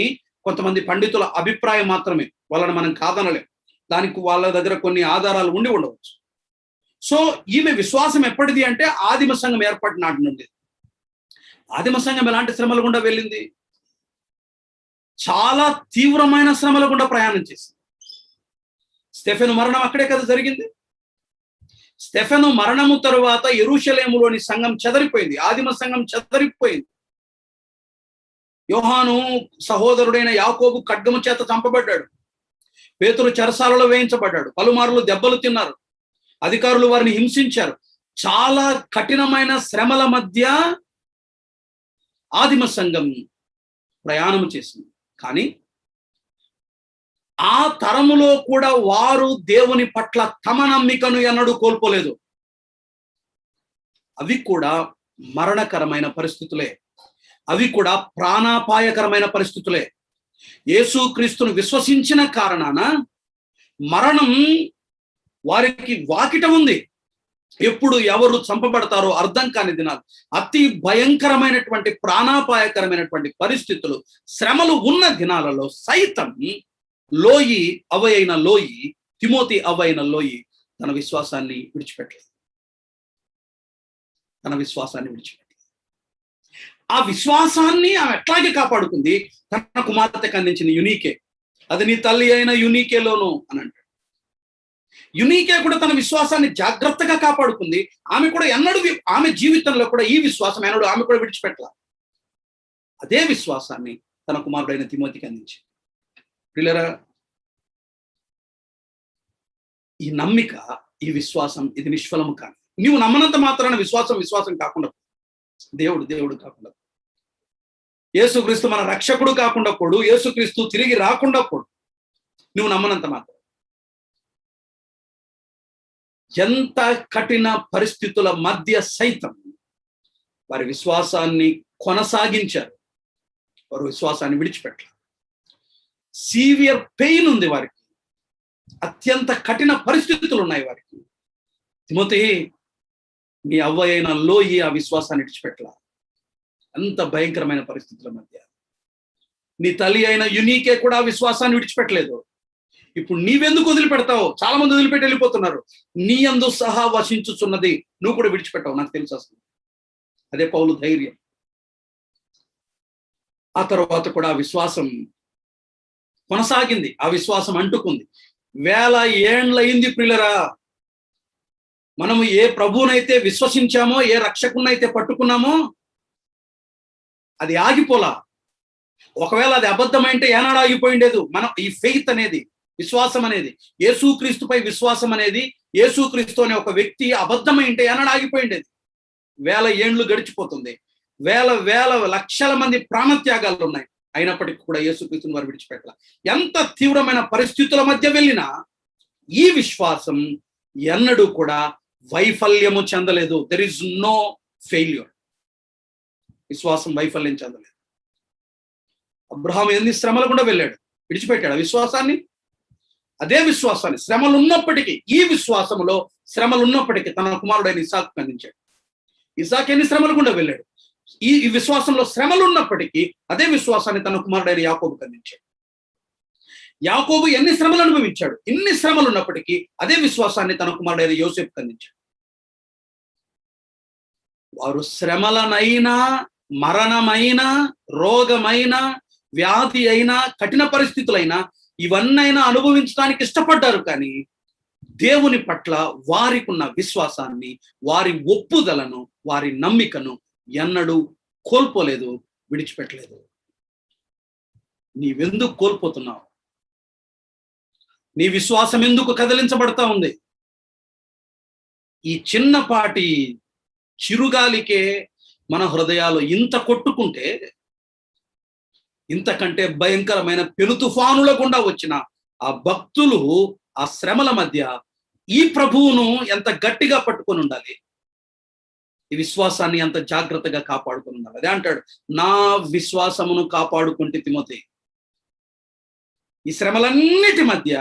కొంతమంది పండితుల అభిప్రాయం మాత్రమే. వాళ్ళని మనం కాదనలేం. దానికి వాళ్ళ దగ్గర కొన్ని ఆధారాలు ఉండి ఉండవచ్చు. సో ఈమె విశ్వాసం ఎప్పటిది అంటే ఆదిమ సంఘం ఏర్పాటు నాటి నుండి. ఆదిమ సంఘం ఎలాంటి శ్రమల గుండా వెళ్ళింది? చాలా తీవ్రమైన శ్రమల గుండా ప్రయాణం చేసింది. స్టెఫెను మరణం అక్కడే కదా జరిగింది. స్టెఫెను మరణము తరువాత యెరూషలేములోని సంఘం చెదరిపోయింది. ఆదిమ సంఘం చెదరిపోయింది. యోహాను సహోదరుడైన యాకోబు ఖడ్గము చేత చంపబడ్డాడు. పేతురు చెరసాలలో వేయించబడ్డాడు. పలుమార్లు దెబ్బలు తిన్నారు. అధికారులు వారిని హింసించారు. చాలా కఠినమైన శ్రమల మధ్య ఆదిమ సంఘం ప్రయాణం చేసింది. కానీ ఆ తరములో కూడా వారు దేవుని పట్ల తమ నమ్మికను ఎన్నడూ కోల్పోలేదు. అవి కూడా మరణకరమైన పరిస్థితులే. అవి కూడా ప్రాణాపాయకరమైన పరిస్థితులే. యేసుక్రీస్తును విశ్వసించిన కారణాన మరణం వారికి వాకిట ఉంది. ఎప్పుడు ఎవరు చంపబడతారో అర్థం కాని దినాలు, అతి భయంకరమైనటువంటి ప్రాణాపాయకరమైనటువంటి పరిస్థితులు, శ్రమలు ఉన్న దినాలలో సైతం లోయి అవయైన లోయి, తిమోతి అవయైన లోయి తన విశ్వాసాన్ని విడిచిపెట్టలేదు. తన విశ్వాసాన్ని విడిచిపెట్టలేదు. ఆ విశ్వాసాన్ని ఆమె ఎట్లాగే కాపాడుకుంది? తన కుమార్తెకు అందించిన యునీకే. అది నీ తల్లి అయిన యునీకేలోను అని అంటాడు. యునీకే కూడా తన విశ్వాసాన్ని జాగ్రత్తగా కాపాడుకుంది. ఆమె కూడా ఎన్నడూ, ఆమె జీవితంలో కూడా ఈ విశ్వాసం ఎన్నడూ ఆమె కూడా విడిచిపెట్టాల. అదే విశ్వాసాన్ని తన కుమారుడైన తిమోతికి అందించింది. పిల్లరా, ఈ నమ్మిక, ఈ విశ్వాసం ఇది నిష్ఫలము కాదు. నీవు నమ్మనంత మాత్రాన విశ్వాసం కాకుండా, దేవుడు కాకుండా, యేసుక్రీస్తు మన రక్షకుడు కాకుండా పోడు, యేసుక్రీస్తు తిరిగి రాకుండా పోడు. నువ్వు నమ్మనంత మాత్రం. ఎంత కఠిన పరిస్థితుల మధ్య సైతం వారి విశ్వాసాన్ని కొనసాగించారు. వారు విశ్వాసాన్ని విడిచిపెట్టారు. సీవియర్ పెయిన్ ఉంది వారికి. అత్యంత కఠిన పరిస్థితులు ఉన్నాయి వారికి. తిమోతి, నీ అవ్వ అయిన లోయి ఆ విశ్వాసాన్ని విడిచిపెట్టలా. అంత భయంకరమైన పరిస్థితుల మధ్య నీ తల్లి అయిన యునీకే కూడా విశ్వాసాన్ని విడిచిపెట్టలేదు. ఇప్పుడు నీవెందుకు వదిలిపెడతావు? చాలా మంది వదిలిపెట్టి వెళ్ళిపోతున్నారు. నీ యందు సహా వసించుచున్నది నువ్వు కూడా విడిచిపెట్టావు, నాకు తెలుసు అసలు. అదే పౌలు ధైర్యం. ఆ తర్వాత కూడా ఆ విశ్వాసం కొనసాగింది, ఆ విశ్వాసం అంటుకుంది. 1000 ఏండ్లయింది ప్రియులరా. మనము ఏ ప్రభువునైతే విశ్వసించామో, ఏ రక్షకునైతే పట్టుకున్నామో అది ఆగిపోలా. ఒకవేళ అది అబద్ధమైంటే ఏనాడు ఆగిపోయిండేదు. మనం ఈ ఫెయిత్ అనేది, విశ్వాసం అనేది, యేసుక్రీస్తుపై విశ్వాసం అనేది, యేసుక్రీస్తు అనే ఒక వ్యక్తి అబద్ధమైంటే ఏనాడు ఆగిపోయిండేది. 1000 ఏండ్లు గడిచిపోతుంది, వేల లక్షల మంది ప్రాణత్యాగాలు ఉన్నాయి. అయినప్పటికీ కూడా యేసుక్రీస్తుని వారు విడిచిపెట్టాల. ఎంత తీవ్రమైన పరిస్థితుల మధ్య వెళ్ళినా ఈ విశ్వాసం ఎన్నడూ కూడా వైఫల్యము చెందలేదు. There is no failure. విశ్వాసం వైఫల్యం చెందలేదు. అబ్రహాము ఎన్ని శ్రమలు కూడా వెళ్ళాడు, విడిచిపెట్టాడు విశ్వాసాన్ని. అదే విశ్వాసాన్ని శ్రమలు ఉన్నప్పటికీ, ఈ విశ్వాసములో శ్రమలు ఉన్నప్పటికీ తన కుమారుడైన ఇసాకు అందించాడు. ఇసాకు ఎన్ని శ్రమలు కూడా వెళ్ళాడు. ఈ విశ్వాసంలో శ్రమలు ఉన్నప్పటికీ అదే విశ్వాసాన్ని తన కుమారుడైన యాకోబుకు అందించాడు. యాకోబు ఎన్ని శ్రమలు అనుభవించాడు. ఇన్ని శ్రమలు ఉన్నప్పటికీ అదే విశ్వాసాన్ని తన కుమారుడైన యోసేపుకు అందించాడు. వారు శ్రమలనైనా, మరణమైనా, రోగమైనా, వ్యాధి అయినా, కఠిన పరిస్థితులైనా ఇవన్నైనా అనుభవించడానికి ఇష్టపడ్డారు. కానీ దేవుని పట్ల వారికి ఉన్న విశ్వాసాన్ని, వారి ఒప్పుదలను, వారి నమ్మికను ఎన్నడూ కోల్పోలేదు, విడిచిపెట్టలేదు. నీవెందుకు కోల్పోతున్నావు? నీ విశ్వాసం ఎందుకు కదిలించబడతా ఉంది? ఈ చిన్నపాటి చిరుగాలికే మన హృదయాలు ఇంత కొట్టుకుంటే, ఇంతకంటే భయంకరమైన పెను తుఫానుల గుండా వచ్చిన ఆ భక్తులు ఆ శ్రమల మధ్య ఈ ప్రభువును ఎంత గట్టిగా పట్టుకొని ఉండాలి, ఈ విశ్వాసాన్ని ఎంత జాగ్రత్తగా కాపాడుకొని ఉండాలి. అదే అంటాడు, నా విశ్వాసమును కాపాడుకుంటే తిమోతి. ఈ శ్రమలన్నిటి మధ్య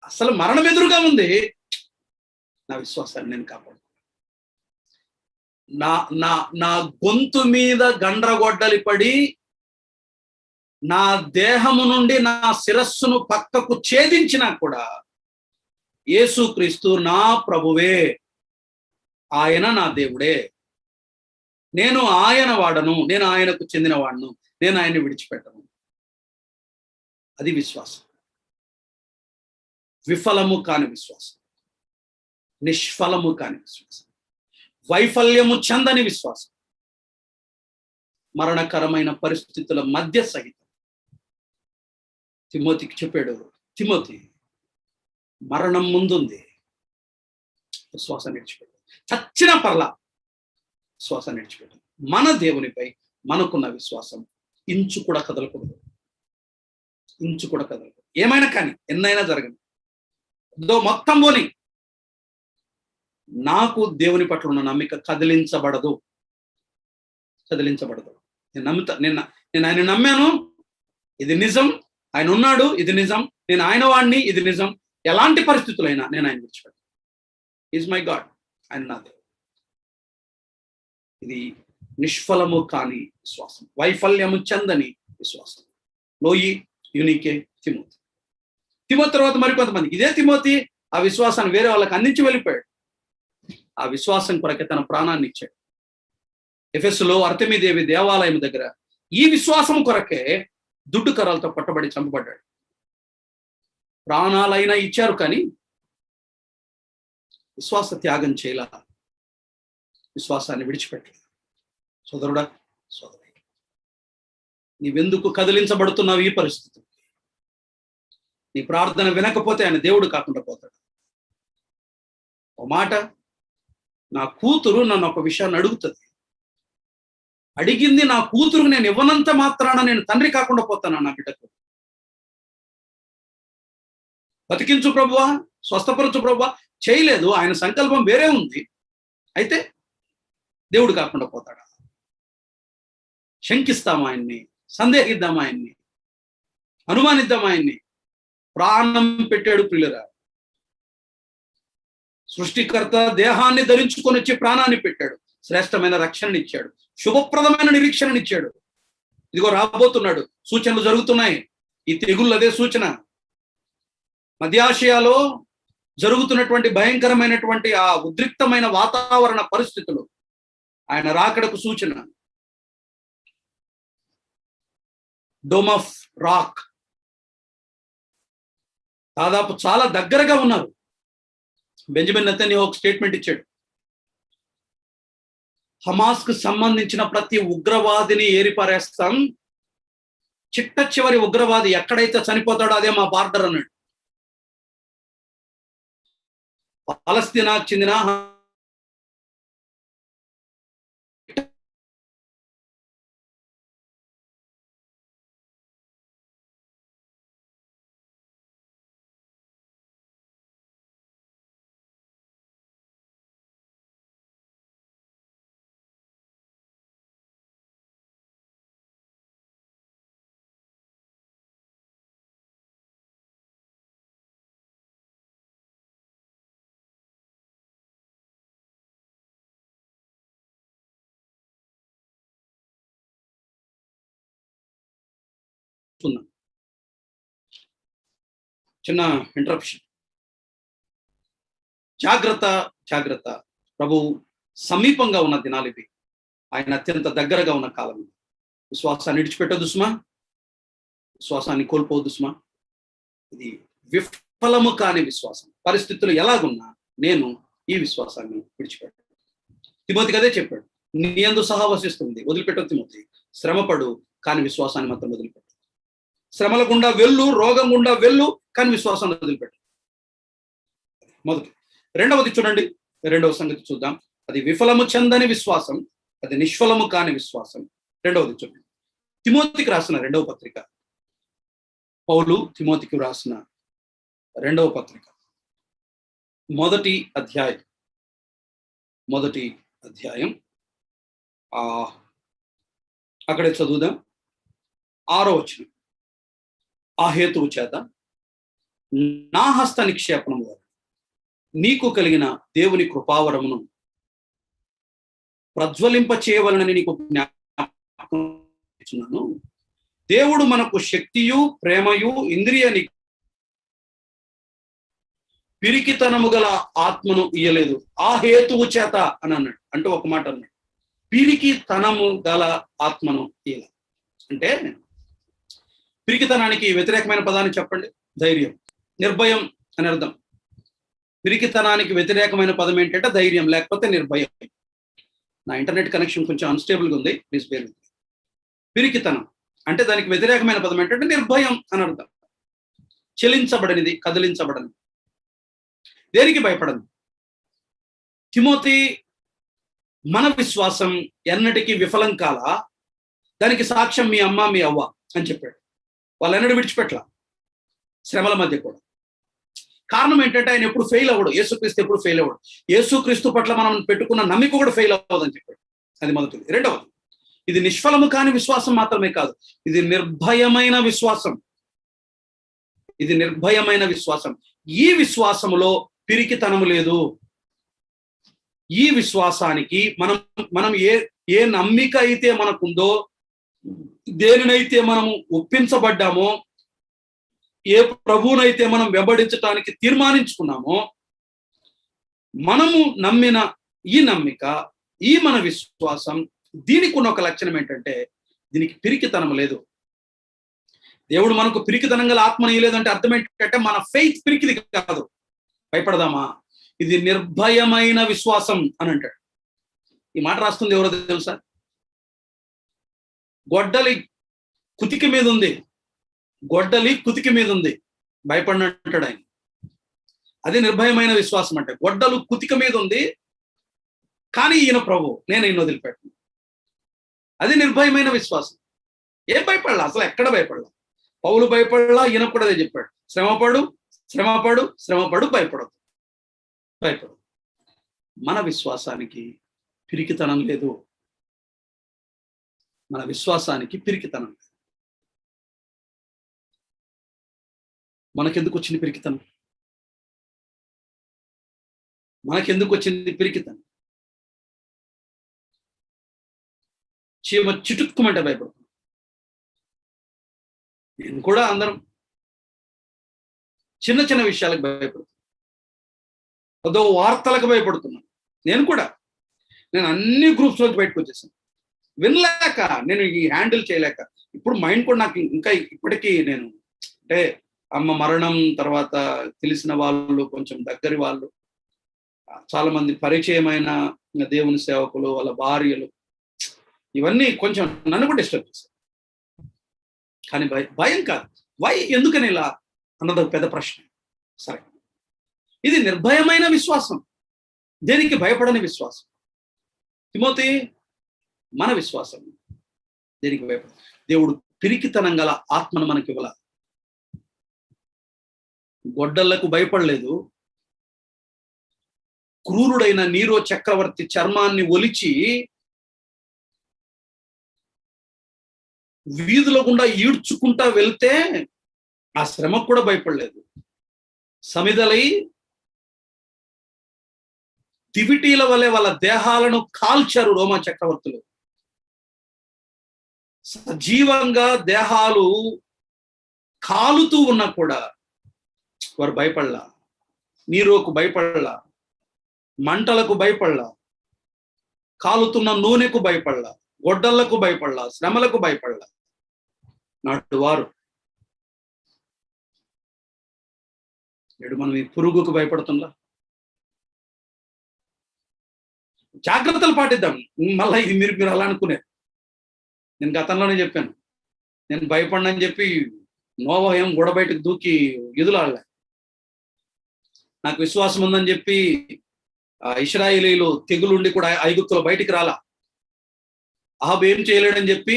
అసలు మరణం ఎదురుగా ఉంది, నా విశ్వాసాన్ని నేను కాపాడు. నా నా నా గొంతు మీద గండ్రగొడ్డలి పడి నా దేహము నుండి నా శిరస్సును పక్కకు ఛేదించినా కూడా యేసుక్రీస్తు నా ప్రభువే, ఆయన నా దేవుడే, నేను ఆయన వాడను, నేను ఆయనకు చెందిన వాడను, నేను ఆయన్ని విడిచిపెట్టను. అది విశ్వాసం. విఫలము కాని విశ్వాసం, నిష్ఫలము కాని విశ్వాసం, వైఫల్యము చెందని విశ్వాసం. మరణకరమైన పరిస్థితుల మధ్య సహితం తిమోతికి చెప్పాడు, తిమోతి మరణం ముందుంది, విశ్వాసం నిడిచిపెట్టు. చచ్చిన పర్లా విశ్వాసం నిడిచిపెట్టు. మన దేవునిపై మనకున్న విశ్వాసం ఇంచు కూడా కదలకూడదు, ఇంచు కూడా కదలకూడదు. ఏమైనా కానీ, ఎన్నైనా జరగదు, మొత్తం పోని, నాకు దేవుని పట్ల ఉన్న నమ్మిక కదిలించబడదు. నేను నమ్ముతా, నేను ఆయన నమ్మాను, ఇది నిజం. ఆయన ఉన్నాడు, ఇది నిజం. నేను ఆయన వాడిని, ఇది నిజం. ఎలాంటి పరిస్థితులైనా నేను ఆయన విడిచిపెట్టాను. ఈజ్ మై గాడ్, ఆయన నా దేవుడు. ఇది నిష్ఫలము కాని విశ్వాసం, వైఫల్యము చెందని విశ్వాసం. లోయి, యునీకే, తిమోతి. తిమోతి తర్వాత మరికొంతమంది ఇదే తిమోతి ఆ విశ్వాసాన్ని వేరే వాళ్ళకి అందించి వెళ్ళిపోయాడు. ఆ విశ్వాసం కొరకే తన ప్రాణాన్ని ఇచ్చాడు. ఎఫెసులో అర్తెమీదేవి దేవాలయం దగ్గర ఈ విశ్వాసం కొరకే దుడ్డు కర్రలతో పట్టబడి చంపబడ్డాడు. ప్రాణాలైనా ఇచ్చారు కానీ విశ్వాస త్యాగం చేయలా, విశ్వాసాన్ని విడిచిపెట్టలేదు. సోదరుడా, సోదరి, నీవెందుకు కదిలించబడుతున్నావు ఈ పరిస్థితి? నీ ప్రార్థన వినకపోతే ఆయన దేవుడు కాకుండా పోతాడు. ఓ మాట, నా కూతురు నన్ను ఒక విషయాన్ని అడుగుతుంది, అడిగింది నా కూతురుకు నేను ఇవ్వనంత మాత్రాన నేను తండ్రి కాకుండా పోతానా నా బిడ్డకు? బతికించు ప్రభువా, స్వస్థపరచు ప్రభువా, చేయలేదు, ఆయన సంకల్పం వేరే ఉంది, అయితే దేవుడు కాకుండా పోతాడా? శంకిస్తాం ఆయన్ని, సందేహిద్దాం ఆయన్ని, అనుమానిద్దాం ఆయన్ని. ప్రాణం పెట్టాడు ప్రియులరా. సృష్టికర్త దేహాన్ని ధరించుకొని వచ్చి ప్రాణాన్ని పెట్టాడు. శ్రేష్టమైన రక్షణనిచ్చాడు, శుభప్రదమైన నిరీక్షణనిచ్చాడు. ఇదిగో రాబోతున్నాడు, సూచనలు జరుగుతున్నాయి. ఈ తెగుళ్ళు అదే సూచన. మధ్యాసియాలో జరుగుతున్నటువంటి భయంకరమైనటువంటి ఆ ఉద్రిక్తమైన వాతావరణ పరిస్థితులు ఆయన రాకడకు సూచన. డోమ్ ఆఫ్ రాక్ దాదాపు చాలా దగ్గరగా ఉన్నారు. బెంజమిన్ నెతన్యాహు ఒక స్టేట్మెంట్ ఇచ్చాడు. హమాస్ కు సంబంధించిన ప్రతి ఉగ్రవాదిని ఏరిపారేస్తాం, చిట్ట చివరి ఉగ్రవాది ఎక్కడైతే చనిపోతాడో అదే మా బార్డర్ అన్నాడు. పాలస్తీనాకు చెందిన చిన్న ఇంటరప్షన్. జాగ్రత్త, జాగ్రత్త. ప్రభు సమీపంగా ఉన్న దినాలు ఇవి. ఆయన అత్యంత దగ్గరగా ఉన్న కాలం. విశ్వాసాన్ని విడిచిపెట్టొద్దు సుమా, విశ్వాసాన్ని కోల్పోవద్దు సుమా. ఇది విఫలము కాని విశ్వాసం. పరిస్థితులు ఎలాగున్నా నేను ఈ విశ్వాసాన్ని విడిచిపెట్టాను. తిమోతికి అదే చెప్పాడు, నీ యందు సహవసిస్తుంది, వదిలిపెట్టదు తిమోతి. శ్రమపడు కానీ విశ్వాసాన్ని మాత్రం వదిలిపెట్టు. శ్రమల గుండా వెళ్ళు, రోగం గుండా వెళ్ళు, కానీ విశ్వాసాన్ని వదిలిపెట్టు. మొదటి. రెండవది చూడండి, రెండవ సంగతి చూద్దాం. అది విఫలము చెందని విశ్వాసం, అది నిష్ఫలము కాని విశ్వాసం. రెండవది చూడండి, తిమోతికి రాసిన రెండవ పత్రిక, పౌలు తిమోతికి రాసిన రెండవ పత్రిక, మొదటి అధ్యాయం అక్కడే చదువుదాం. 6వ వచనం. ఆ హేతువు చేత నా హస్త నిక్షేపణము ద్వారా నీకు కలిగిన దేవుని కృపావరమును ప్రజ్వలింప చేయవలనని నీకు జ్ఞాపకం ఇస్తున్నాను. దేవుడు మనకు శక్తియు ప్రేమయు ఇంద్రియ పిరికితనము గల ఆత్మను ఇయ్యలేదు. ఆ హేతువు చేత అని అన్నాడు. అంటే ఒక మాట అన్నాడు, పిరికితనము గల ఆత్మను ఇయ్యలేదు. అంటే పిరికితనానికి వ్యతిరేకమైన పదాన్ని చెప్పండి. ధైర్యం, నిర్భయం అని అర్థం. పిరికితనానికి వ్యతిరేకమైన పదం ఏంటంటే ధైర్యం, లేకపోతే నిర్భయం. నా ఇంటర్నెట్ కనెక్షన్ కొంచెం అన్స్టేబుల్గా ఉంది, ప్లీజ్ బేర్ విత్ మీ. పిరికితనం అంటే దానికి వ్యతిరేకమైన పదం ఏంటంటే నిర్భయం అని అర్థం. చెలించబడనిది, కదిలించబడనిది, దేనికి భయపడదు. తిమోతి, మన విశ్వాసం ఎన్నటికీ విఫలం కాలా, దానికి సాక్ష్యం మీ అమ్మ మీ అవ్వ అని చెప్పాడు. వాళ్ళు ఎన్నడూ విడిచిపెట్టలా, శ్రమల మధ్య కూడా. కారణం ఏంటంటే ఆయన ఎప్పుడు ఫెయిల్ అవ్వడు. యేసుక్రీస్తు ఎప్పుడు ఫెయిల్ అవ్వడు. యేసుక్రీస్తు పట్ల మనం పెట్టుకున్న నమ్మిక కూడా ఫెయిల్ అవ్వదని చెప్పాడు. అది మొదటిది. రెండవది, ఇది నిష్ఫలము కాని విశ్వాసం మాత్రమే కాదు, ఇది నిర్భయమైన విశ్వాసం. ఇది నిర్భయమైన విశ్వాసం. ఈ విశ్వాసములో పిరికితనము లేదు. ఈ విశ్వాసానికి మనం ఏ నమ్మిక అయితే మనకుందో, దేనినైతే మనము ఒప్పించబడ్డామో, ఏ ప్రభువునైతే మనం వెంబడించడానికి తీర్మానించుకున్నామో, మనము నమ్మిన ఈ నమ్మిక, ఈ మన విశ్వాసం, దీనికి ఉన్న ఒక లక్షణం ఏంటంటే దీనికి పిరికితనం లేదు. దేవుడు మనకు పిరికితనం గల ఆత్మని ఇయ్యలేదంటే అర్థం ఏంటంటే మన ఫెయిత్ పిరికిది కాదు. భయపడదామా? ఇది నిర్భయమైన విశ్వాసం అని అంటాడు. ఈ మాట రాస్తుంది ఎవరో తెలుసా? గొడ్డలి కుతికి మీద ఉంది, గొడ్డలి కుతికి మీద ఉంది, భయపడినట్టాడు ఆయన. అది నిర్భయమైన విశ్వాసం అంటే. గొడ్డలు కుతిక మీద ఉంది, కానీ ఈయన ప్రభు, నేను ఈయన వదిలిపెట్టను. అది నిర్భయమైన విశ్వాసం. ఏం భయపడలా, అసలు ఎక్కడ భయపడలా. పౌలు భయపడలా, ఈయన కూడా అదే చెప్పాడు, శ్రమపడు శ్రమపడు శ్రమపడు, భయపడదు. మన విశ్వాసానికి పిరికితనం లేదు. మన విశ్వాసానికి పిరికితనం లేదు. మనకెందుకు వచ్చింది పిరికితనం? మనకెందుకు వచ్చింది పిరికితనం? చీమ చిటుక్కుమంటే భయపడుతున్నాం. నేను కూడా అందరం చిన్న చిన్న విషయాలకు భయపడుతున్నాను. అదో వార్తలకు భయపడుతున్నాను. నేను అన్ని గ్రూప్స్లోకి బయటకు వచ్చేసాను. వినలేక, నేను ఈ హ్యాండిల్ చేయలేక. ఇప్పుడు మైండ్ కూడా నాకు ఇంకా ఇప్పటికీ నేను అంటే అమ్మ మరణం తర్వాత తెలిసిన వాళ్ళు, కొంచెం దగ్గరి వాళ్ళు, చాలా మంది పరిచయమైన దేవుని సేవకులు, వాళ్ళ భార్యలు, ఇవన్నీ కొంచెం నన్ను కూడా డిస్టర్బ్ చేశారు. కానీ భయం కాదు. ఎందుకని ఇలా అన్నది ఒక పెద్ద ప్రశ్న. సరే, ఇది నిర్భయమైన విశ్వాసం, దేనికి భయపడని విశ్వాసం. తిమోతి, మన విశ్వాసం దేనికి భయపడ. దేవుడు పిరికితనం గల ఆత్మను మనకి ఇవ్వాల. గొడ్డళ్లకు భయపడలేదు. క్రూరుడైన నీరో చక్రవర్తి చర్మాన్ని ఒలిచి వీధుల గుండా ఈడ్చుకుంటా వెళ్తే ఆ శ్రమకు కూడా భయపడలేదు. సమిదలై దివిటీల వలె వాళ్ళ దేహాలను కాల్చారు రోమా చక్రవర్తులు. సజీవంగా దేహాలు కాలుతూ ఉన్నా కూడా వారు భయపడలా. నీరోకు భయపడలా, మంటలకు భయపడలా, కాలుతున్న నూనెకు భయపడలా, గొడ్డళ్లకు భయపడలా, శ్రమలకు భయపడలా. నాటు వారు నేడు మనం ఈ పురుగుకు భయపడుతుందా? జాగ్రత్తలు పాటిద్దాం. మళ్ళీ ఇది మీరు అలా అనుకునేది. నేను గతంలోనే చెప్పాను, నేను భయపడినని చెప్పి నోవా ఏం గోడ బయటకు దూకి ఎదులాడలే. నాకు విశ్వాసం ఉందని చెప్పి ఇశ్రాయేలీలు తెగులుండి కూడా ఐగుప్తులో బయటికి రాలా. అహాబు ఏం చేయలేడని చెప్పి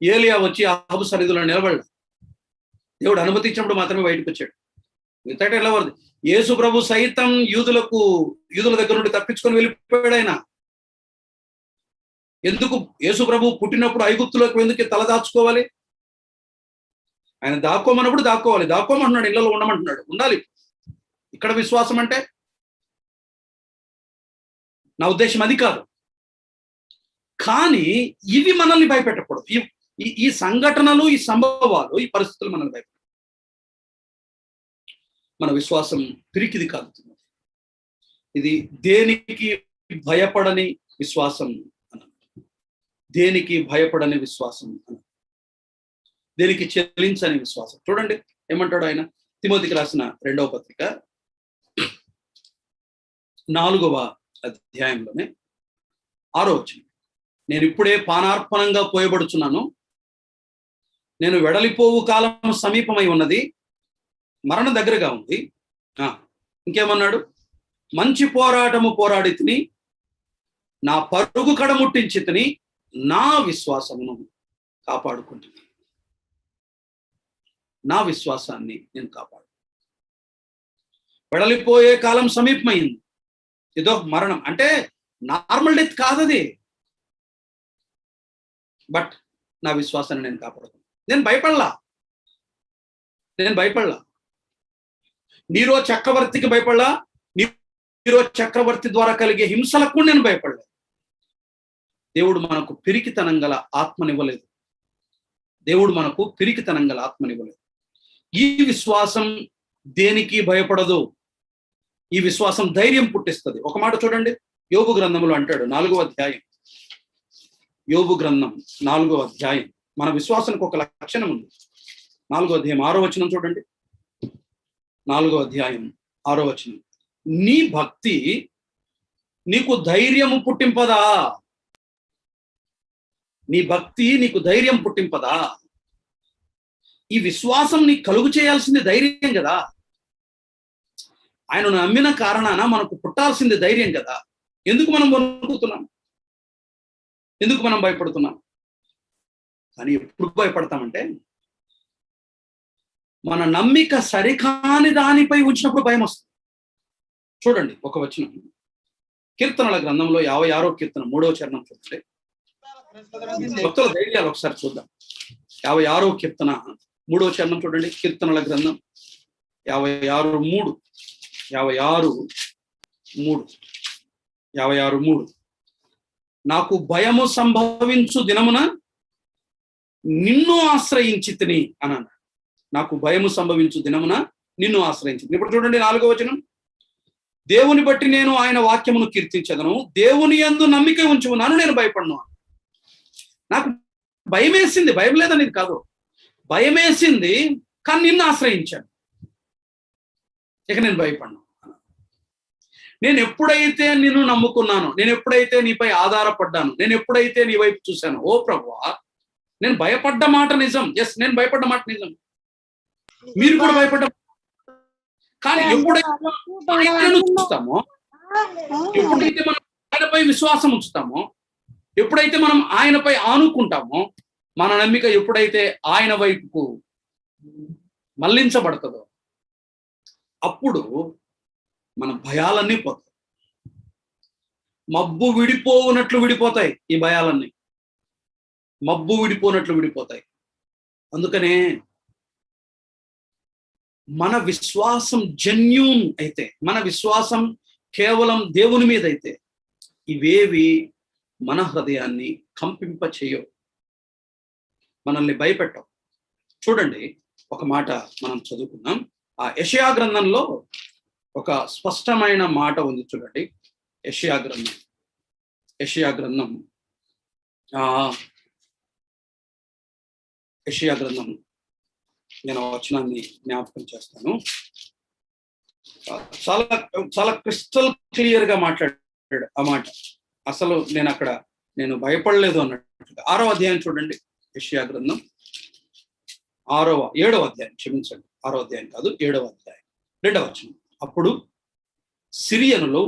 ఏలియా వచ్చి అహాబు సన్నిధిలో నిలబడ్డా. దేవుడు అనుమతించినప్పుడు మాత్రమే బయటకు వచ్చాడు. మిగతా ఎలా వరదు. యేసు ప్రభు సైతం యూదుల దగ్గర నుండి తప్పించుకొని వెళ్ళిపోయాడు. ఆయన ఎందుకు? యేసు ప్రభు పుట్టినప్పుడు ఐగుప్తులోకి ఎందుకు తలదాచుకోవాలి? ఆయన దాక్కోమన్నప్పుడు దాక్కోవాలి. దాక్కోమంటున్నాడు, ఇళ్లలో ఉండమంటున్నాడు, ఉండాలి. ఇక్కడ విశ్వాసం అంటే నా ఉద్దేశం అది కాదు. కానీ ఇవి మనల్ని భయపెట్టకూడదు. ఈ సంఘటనలు, ఈ సంభవాలు, ఈ పరిస్థితులు మనల్ని భయపెట్ట. మన విశ్వాసం పిరికిది కాదు. ఇది దేనికి భయపడని విశ్వాసం అన్నమాట. దేనికి భయపడని విశ్వాసం అన్నమాట. దేనికి చెల్లించని విశ్వాసం. చూడండి ఏమంటాడు ఆయన తిమోతికి రాసిన 2వ పత్రిక 4వ అధ్యాయంలోనే 6వ వచనం. నేను ఇప్పుడే పానార్పణంగా పోయబడుచున్నాను, నేను వెడలిపోవు కాలం సమీపమై ఉన్నది, మరణం దగ్గరగా ఉంది. ఇంకేమన్నాడు? మంచి పోరాటము పోరాడి తిని, నా పరుగు కడముట్టించి తిని, నా విశ్వాసమును కాపాడుకుంటుంది. నా విశ్వాసాన్ని నేను కాపాడు. వెడలిపోయే కాలం సమీపమైంది. ఏదో మరణం అంటే నార్మల్ డెత్ కాదది. బట్ నా విశ్వాసాన్ని నేను కాపాడుకున్నాను. నేను భయపడలా. నీరో చక్రవర్తికి భయపడలా. నీరో చక్రవర్తి ద్వారా కలిగే హింసలకు నేను భయపడలేదు. దేవుడు మనకు పిరికితనం గల ఆత్మనివ్వలేదు. ఈ విశ్వాసం దేనికి భయపడదు. ఈ విశ్వాసం ధైర్యం పుట్టిస్తుంది. ఒక మాట చూడండి, యోబు గ్రంథంలో అంటాడు 4వ అధ్యాయం. యోబు గ్రంథం 4వ అధ్యాయం. మన విశ్వాసానికి ఒక లక్షణం ఉంది. 4వ అధ్యాయం 6వ వచనం చూడండి. 4వ అధ్యాయం 6వ వచనం. నీ భక్తి నీకు ధైర్యము పుట్టింపదా? నీ భక్తి నీకు ధైర్యం పుట్టింపదా? ఈ విశ్వాసం నీకు కలుగు చేయాల్సింది ధైర్యం కదా. ఆయనను నమ్మిన కారణాన మనకు పుట్టాల్సింది ధైర్యం కదా. ఎందుకు మనం వణుకుతున్నాం? ఎందుకు మనం భయపడుతున్నాం? కానీ ఎప్పుడు భయపడతామంటే మన నమ్మిక సరికాని దానిపై ఉంచినప్పుడు భయం వస్తుంది. చూడండి ఒక వచనం, కీర్తనల గ్రంథంలో 56వ కీర్తన 3వ చరణం చూడండి. భక్తుల ధైర్యాలు ఒకసారి చూద్దాం. 56వ కీర్తన 3వ చరణం చూడండి. కీర్తనల గ్రంథం 56:3 నాకు భయము సంభవించు దినమున నిన్ను ఆశ్రయించి తిని అని అన్నాడు. నాకు భయము సంభవించు దినమున నిన్ను ఆశ్రయించింది. ఇప్పుడు చూడండి 4వ వచనం. దేవుని బట్టి నేను ఆయన వాక్యమును కీర్తించదను, దేవుని యందు నమ్మిక ఉంచి ఉన్నాను, నేను భయపడను. నాకు భయం వేసింది, భయం లేదనేది కాదు, భయం వేసింది, కానీ నిన్ను ఆశ్రయించాను, ఇక నేను భయపడను. నేను ఎప్పుడైతే నిన్ను నమ్ముకున్నాను, నేను ఎప్పుడైతే నీపై ఆధారపడ్డాను, నేను ఎప్పుడైతే నీ వైపు చూశాను, ఓ ప్రభువా, నేను భయపడ్డ మాట నిజం. ఎస్, నేను భయపడ్డ మాట నిజం, మీరు కూడా భయపడ్డ. కానీ ఎప్పుడైతే ఆయనను చూస్తామో, ఎప్పుడైతే మనం ఆయనపై విశ్వాసం ఉంచుతామో, ఎప్పుడైతే మనం ఆయనపై ఆనుకుంటామో, మన నమ్మిక ఎప్పుడైతే ఆయన వైపుకు మళ్లించబడుతుందో, అప్పుడు మన భయాలన్నీ పోతాయి. మబ్బు విడిపోనట్లు విడిపోతాయి ఈ భయాలన్నీ, మబ్బు విడిపోనట్లు విడిపోతాయి. అందుకనే మన విశ్వాసం జెన్యూన్ అయితే, మన విశ్వాసం కేవలం దేవుని మీద అయితే, ఇవేవి మన హృదయాన్ని కంపింప చేయవు, మనల్ని భయపెట్టవు. చూడండి, ఒక మాట మనం చదువుకున్నాం. ఆ యెషయా గ్రంథంలో ఒక స్పష్టమైన మాట ఉంది. చూడండి, యెషయా గ్రంథం నేను వచనాన్ని జ్ఞాపకం చేస్తాను. చాలా చాలా క్రిస్టల్ క్లియర్ గా మాట్లాడాడు ఆ మాట. అసలు నేను భయపడలేదు అన్నట్టు. 6వ అధ్యాయం చూడండి, యెషయా గ్రంథం 7వ అధ్యాయం, క్షమించండి, 6వ అధ్యాయం కాదు, 7వ అధ్యాయం 2వ వచనం. అప్పుడు సిరియనులు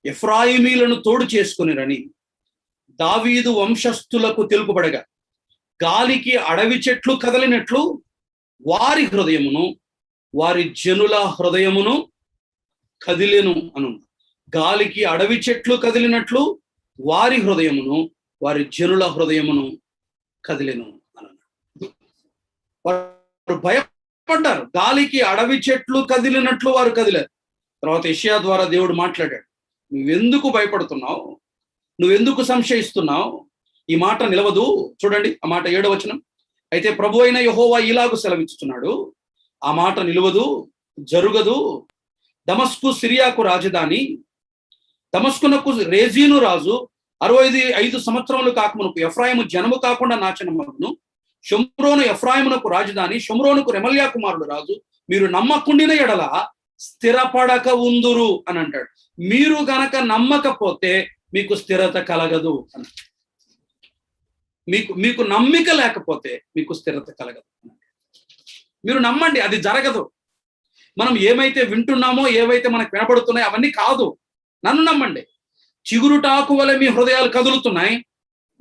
ఎఫ్రాయిమీలను తోడు చేసుకునిరని దావీదు వంశస్థులకు తెలుపబడగా, గాలికి అడవి చెట్లు కదలినట్లు వారి హృదయమును వారి జనుల హృదయమును కదిలెను అను. గాలికి అడవి చెట్లు కదిలినట్లు వారి హృదయమును వారి జనుల హృదయమును కదిలెను అన్నాడు. వారు భయపడ్డారు, గాలికి అడవి చెట్లు కదిలినట్లు వారు కదిలారు. తర్వాత యెషయా ద్వారా దేవుడు మాట్లాడాడు, నువ్వెందుకు భయపడుతున్నావు, నువ్వెందుకు సంశయిస్తున్నావు, ఈ మాట నిలవదు. చూడండి ఆ మాట, 7వ వచనం. అయితే ప్రభు అయిన యెహోవా ఇలాగు సెలవిస్తున్నాడు, ఆ మాట నిలవదు, జరుగదు. దమస్కు సిరియాకు రాజధాని, దమస్కునకు రేజీను రాజు 65 సంవత్సరములు కాకమునకు ఎఫ్రాయిము జనము కాకుండా నాశనమగును. షోమ్రోను ఎఫ్రాయిమునకు రాజధాని, షోమ్రోనుకు రెమల్యా కుమారుడు రాజు. మీరు నమ్మకుండిన ఎడల స్థిరపడక ఉందురు అని అంటాడు. మీరు గనక నమ్మకపోతే మీకు స్థిరత కలగదు అని. మీకు నమ్మిక లేకపోతే మీకు స్థిరత కలగదు. మీరు నమ్మండి, అది జరగదు. మనం ఏమైతే వింటున్నామో, ఏవైతే మనకు వినపడుతున్నాయో అవన్నీ కాదు. నన్ను నమ్మండి. చిగురుటాకు వలె మీ హృదయాలు కదులుతున్నాయి,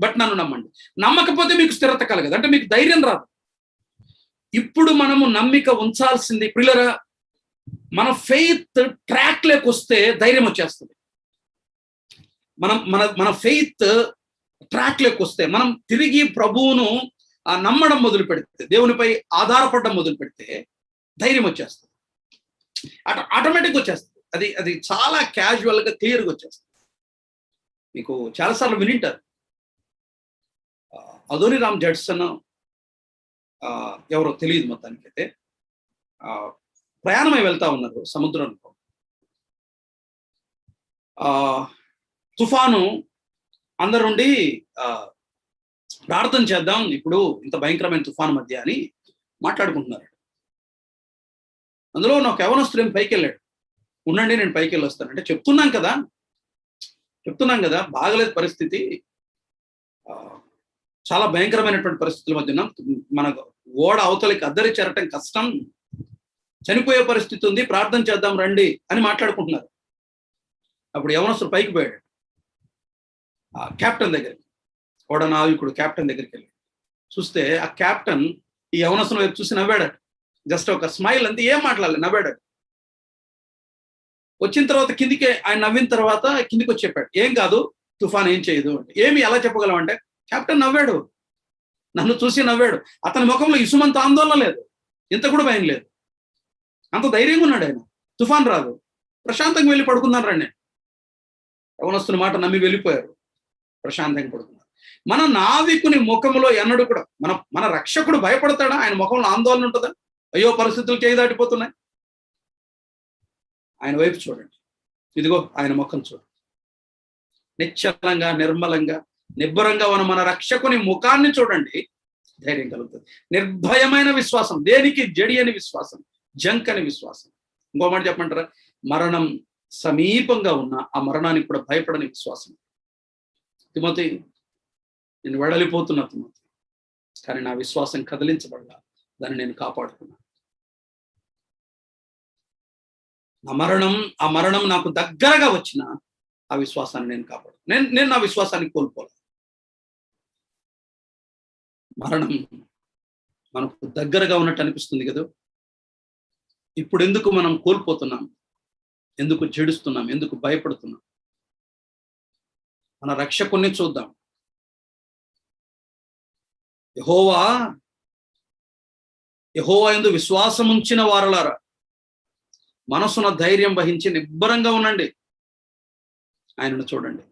బట్ నన్ను నమ్మండి. నమ్మకపోతే మీకు స్థిరత కలగదు, అంటే మీకు ధైర్యం రాదు. ఇప్పుడు మనము నమ్మిక ఉంచాల్సింది ప్రియులరా, మన ఫెయిత్ ట్రాక్ లేక వస్తే ధైర్యం వచ్చేస్తుంది. మన ఫెయిత్ ట్రాక్ లేక వస్తే, మనం తిరిగి ప్రభువును నమ్మడం మొదలు పెడితే, దేవునిపై ఆధారపడడం మొదలు పెడితే ధైర్యం వచ్చేస్తుంది, ఆటోమేటిక్గా వచ్చేస్తుంది. అది చాలా క్యాజువల్గా క్లియర్గా వచ్చేస్తుంది. మీకు చాలాసార్లు వినింటారు, అదోనిరామ్ జడ్సన్ ఎవరో తెలియదు, మొత్తానికైతే ప్రయాణమై వెళ్తా ఉన్నారు సముద్రంలో. తుఫాను అందరుండి ప్రార్థన చేద్దాం ఇప్పుడు ఇంత భయంకరమైన తుఫాను మధ్య అని మాట్లాడుకుంటున్నారు. అందులో నాకు యవనస్తుడు పైకి వెళ్ళాడు. ఉండండి, నేను పైకి వెళ్ళి వస్తాను అంటే, చెప్తున్నాం కదా బాగలేదు పరిస్థితి, చాలా భయంకరమైనటువంటి పరిస్థితుల మధ్య ఉన్నాం, మన ఓడ అవతలకి అద్దరి చేరటం కష్టం, చనిపోయే పరిస్థితి ఉంది, ప్రార్థన చేద్దాం రండి అని మాట్లాడుకుంటున్నారు. అప్పుడు యవనస్తుడు పైకి పోయాడు, కెప్టెన్ దగ్గరికి, ఓడ నావికుడు కెప్టెన్ దగ్గరికి వెళ్ళి చూస్తే, ఆ కెప్టెన్ ఈ యవనస్తుని వైపు చూసి నవ్వాడట. జస్ట్ ఒక స్మైల్ అంతే, ఏం మాట్లాడలేదు, నవ్వాడు. వచ్చిన తర్వాత ఆయన నవ్విన తర్వాత కిందికి వచ్చి చెప్పాడు, ఏం కాదు, తుఫాన్ ఏం చేయదు అంటే. ఏమి ఎలా చెప్పగలం అంటే, కెప్టెన్ నవ్వాడు, నన్ను చూసి నవ్వాడు. అతని ముఖంలో ఇసుమంత ఆందోళన లేదు, ఇంత కూడా భయం లేదు, అంత ధైర్యంగా ఉన్నాడు ఆయన. తుఫాన్ రాదు, ప్రశాంతంగా వెళ్ళి పడుకున్నాను రండి. యవనస్తుని మాట నమ్మి వెళ్ళిపోయారు. ప్రశాంతంగా పడుకున్నారు. మన నావికుని ముఖంలో ఎన్నడూ కూడా మన రక్షకుడు భయపడతాడా? ఆయన ముఖంలో ఆందోళన ఉంటుందా? అయ్యో పరిస్థితులు చేయి దాటిపోతున్నాయి. ఆయన వైపు చూడండి, ఇదిగో ఆయన ముఖం చూడండి. నిశ్చలంగా, నిర్మలంగా, నిబ్బరంగా మన రక్షకుని ముఖాన్ని చూడండి, ధైర్యం కలుగుతుంది. నిర్భయమైన విశ్వాసం, దేనికి జడి అని విశ్వాసం, జంక్ అని విశ్వాసం. ఇంకో మాట చెప్పమంటారా? మరణం సమీపంగా ఉన్న ఆ మరణానికి కూడా భయపడని విశ్వాసం. తిమోతి, నేను వెడలిపోతున్నా తిమోతి, కానీ నా విశ్వాసం కదిలించబడలా, దాన్ని నేను కాపాడుకున్నాను. ఆ మరణం నాకు దగ్గరగా వచ్చిన ఆ విశ్వాసాన్ని నేను కాపాడు. నేను నా విశ్వాసాన్ని కోల్పోలే. మరణం మనకు దగ్గరగా ఉన్నట్టు అనిపిస్తుంది కదా. ఇప్పుడు ఎందుకు మనం కోల్పోతున్నాం? ఎందుకు జడుస్తున్నాం? ఎందుకు భయపడుతున్నాం? మన రక్షకుణ్ణి చూద్దాం. యెహోవా యందు విశ్వాసం ఉంచిన వారలారా, మనసున ధైర్యం వహించి నిబ్బరంగా ఉండండి. ఆయనను చూడండి,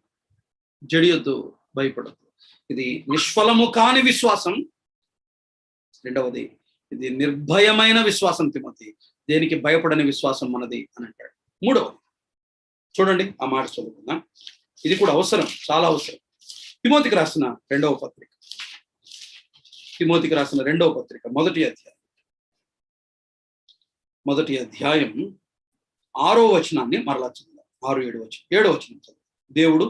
జడియొద్దు, భయపడద్దు. ఇది నిష్ఫలము కాని విశ్వాసం. రెండవది, ఇది నిర్భయమైన విశ్వాసం తిమోతి, దేనికి భయపడని విశ్వాసం మనది అని అంటాడు. మూడవది చూడండి, ఆ మాట చదువుకుందాం. ఇది కూడా అవసరం, చాలా అవసరం. తిమోతికి రాసిన రెండవ పత్రిక మొదటి అధ్యాయం 6వ వచనాన్ని మరలా చదువుదాం. 6-7 వచనం, 7వ వచనం చదువు. దేవుడు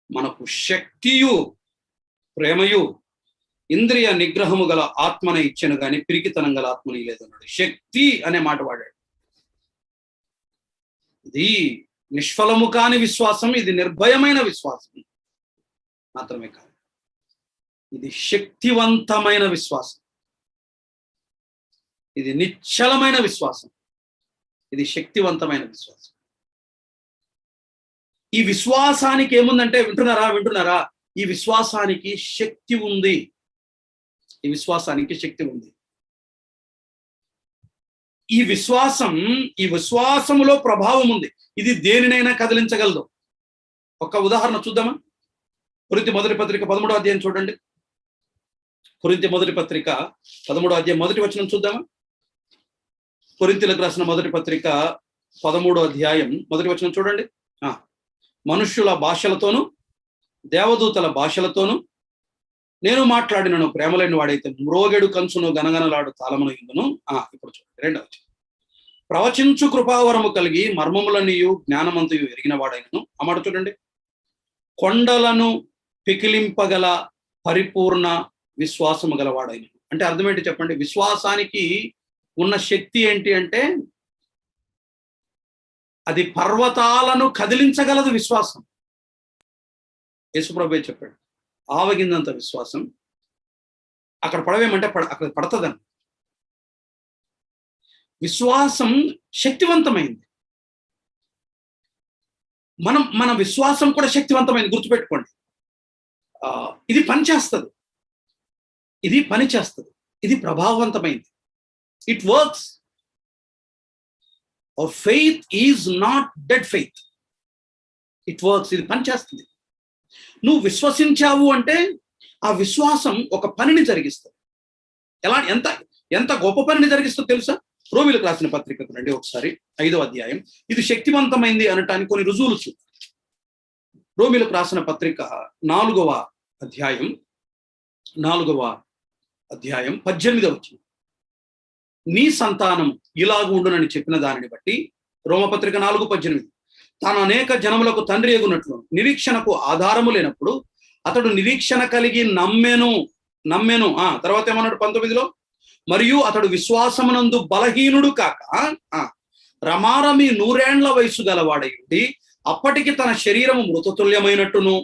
మనకు శక్తియు ప్రేమయు ఇంద్రియ నిగ్రహము గల ఆత్మని ఇచ్చెను గాని పిరికితనం గల ఆత్మని లేదన్నాడు. శక్తి అనే మాట వాడాడు. ఇది నిష్ఫలము కాని విశ్వాసం, ఇది నిర్భయమైన విశ్వాసం మాత్రమే కాదు, ఇది శక్తివంతమైన విశ్వాసం, ఇది నిశ్చలమైన విశ్వాసం, ఇది శక్తివంతమైన విశ్వాసం. ఈ విశ్వాసానికి ఏముందంటే, వింటున్నారా? ఈ విశ్వాసానికి శక్తి ఉంది. ఈ విశ్వాసానికి శక్తి ఉంది. ఈ విశ్వాసములో ప్రభావం ఉంది. ఇది దేనినైనా కదిలించగలదు. ఒక ఉదాహరణ చూద్దామా? కొరింథీ మొదటి పత్రిక 13వ అధ్యాయం చూడండి. కొరింథీ మొదటి పత్రిక 13వ అధ్యాయం మొదటి వచనం చూద్దామా? కొరింథీలకు రాసిన మొదటి పత్రిక 13వ అధ్యాయం మొదటి వచనం చూడండి. మనుష్యుల భాషలతోనూ దేవదూతల భాషలతోనూ నేను మాట్లాడినను ప్రేమలేని వాడైతే మ్రోగెడు కంచును గనగనలాడు తాళమును ఇందును. ఇప్పుడు చూడండి, రెండవ వచనం. ప్రవచించు కృపావరము కలిగి మర్మములనియు జ్ఞానమంతయు ఎరిగిన వాడైనను. ఆ మాట చూడండి. కొండలను పికిలింపగల పరిపూర్ణ విశ్వాసము గలవాడైనను. అంటే అర్థం ఏంటి చెప్పండి? విశ్వాసానికి ఉన్న శక్తి ఏంటి అంటే, అది పర్వతాలను కదిలించగలదు విశ్వాసం. యేసుప్రభువే చెప్పాడు, ఆవగిందంత విశ్వాసం అక్కడ పడవేమంటే అక్కడ పడతదని. విశ్వాసం శక్తివంతమైంది. మన విశ్వాసం కూడా శక్తివంతమైంది, గుర్తుపెట్టుకోండి. ఇది పనిచేస్తుంది, ఇది ప్రభావవంతమైంది. It works. Our faith is not dead faith. It works. ఇది పనిచేస్తుంది. నువ్వు విశ్వసించావు అంటే ఆ విశ్వాసం ఒక పనిని జరిగిస్తుంది. ఎంత గొప్ప పనిని జరిగిస్తుందో తెలుసా? రోమీయులకు రాసిన పత్రిక రండి ఒకసారి, 5వ అధ్యాయం. ఇది శక్తివంతమైంది అనటానికి కొన్ని రుజువులు చూద్దాం. రోమీయులకు రాసిన పత్రిక 4వ అధ్యాయం 18వ వచనం. నీ సంతానం ఇలాగ ఉండునని చెప్పిన దానిని బట్టి, రోమపత్రిక 4:18, తాను అనేక జనములకు తండ్రి ఎగునట్లు నిరీక్షణకు ఆధారము లేనప్పుడు అతడు నిరీక్షణ కలిగి నమ్మెను. తర్వాత ఏమన్నాడు 19లో? మరియు అతడు విశ్వాసమునందు బలహీనుడు కాక రమారమి 100 వయసు గలవాడై ఉండి అప్పటికి తన శరీరము మృతతుల్యమైనట్టును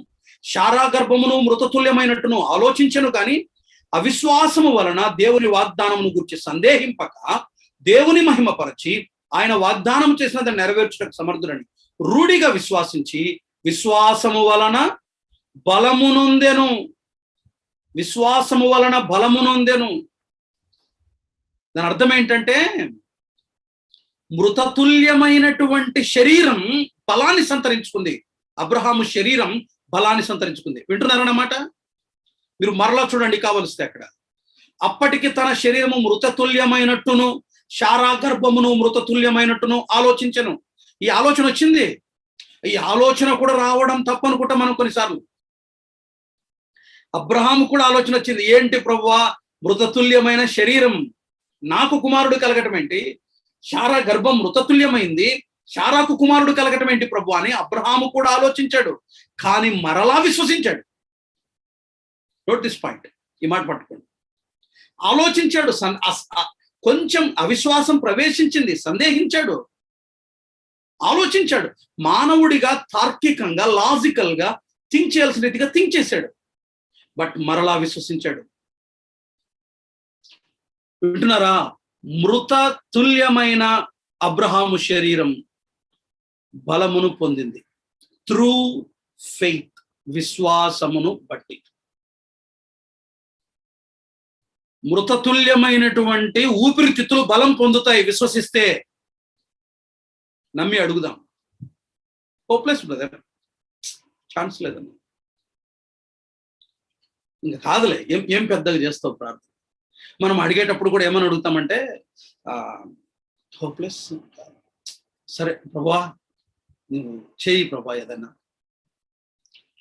శారాగర్భమును మృతతుల్యమైనట్టును ఆలోచించను. కానీ అవిశ్వాసము వలన దేవుని వాగ్దానమును గురించి సందేహింపక దేవుని మహిమపరచి ఆయన వాగ్దానం చేసిన దాన్ని నెరవేర్చుటకు సమర్థుడని రూఢిగా విశ్వాసించి విశ్వాసము వలన బలము నొందెను. దాని అర్థం ఏంటంటే, మృతతుల్యమైనటువంటి శరీరం బలాన్ని సంతరించుకుంది. అబ్రహాము శరీరం బలాన్ని సంతరించుకుంది. వింటున్నారన్నమాట. మీరు మరలా చూడండి కావలిస్తే అక్కడ. అప్పటికి తన శరీరము మృతతుల్యమైనట్టును శారా గర్భమును మృతతుల్యమైనట్టును ఆలోచించను. ఈ ఆలోచన వచ్చింది. ఈ ఆలోచన కూడా రావడం తప్పనుకుంటాం మనం కొన్నిసార్లు. అబ్రహాము కూడా ఆలోచన వచ్చింది. ఏంటి ప్రభువా, మృతతుల్యమైన శరీరం, నాకు కుమారుడు కలగటం ఏంటి? శారా గర్భం మృతతుల్యమైంది, శారాకు కుమారుడు కలగటం ఏంటి ప్రభు అని అబ్రహాము కూడా ఆలోచించాడు. కానీ మరలా విశ్వసించాడు. నోట్ దిస్ పాయింట్, ఈ మాట పట్టుకోండి. ఆలోచించాడు, కొంచెం అవిశ్వాసం ప్రవేశించింది, సందేహించాడు, ఆలోచించాడు. మానవుడిగా తార్కికంగా లాజికల్ గా థింక్ చేయాల్సిన రీతిగా థింక్ చేశాడు. బట్ మరలా విశ్వసించాడు. వింటున్నారా? మృత తుల్యమైన అబ్రహాము శరీరం బలమును పొందింది త్రూ ఫెయిత్, విశ్వాసమును బట్టి. మృతతుల్యమైనటువంటి ఊపిరితిత్తులు బలం పొందుతాయి విశ్వసిస్తే. నమ్మి అడుగుదాం. హోప్లెస్ బ్రదర్, ఛాన్స్ లేదన్నా. ఇంకా కాదులే, ఏం పెద్దగా చేస్తావు ప్రార్థన. మనం అడిగేటప్పుడు కూడా ఏమని అడుగుతామంటే హోప్లెస్, సరే ప్రభా నువ్వు చేయి ప్రభా ఏదన్నా.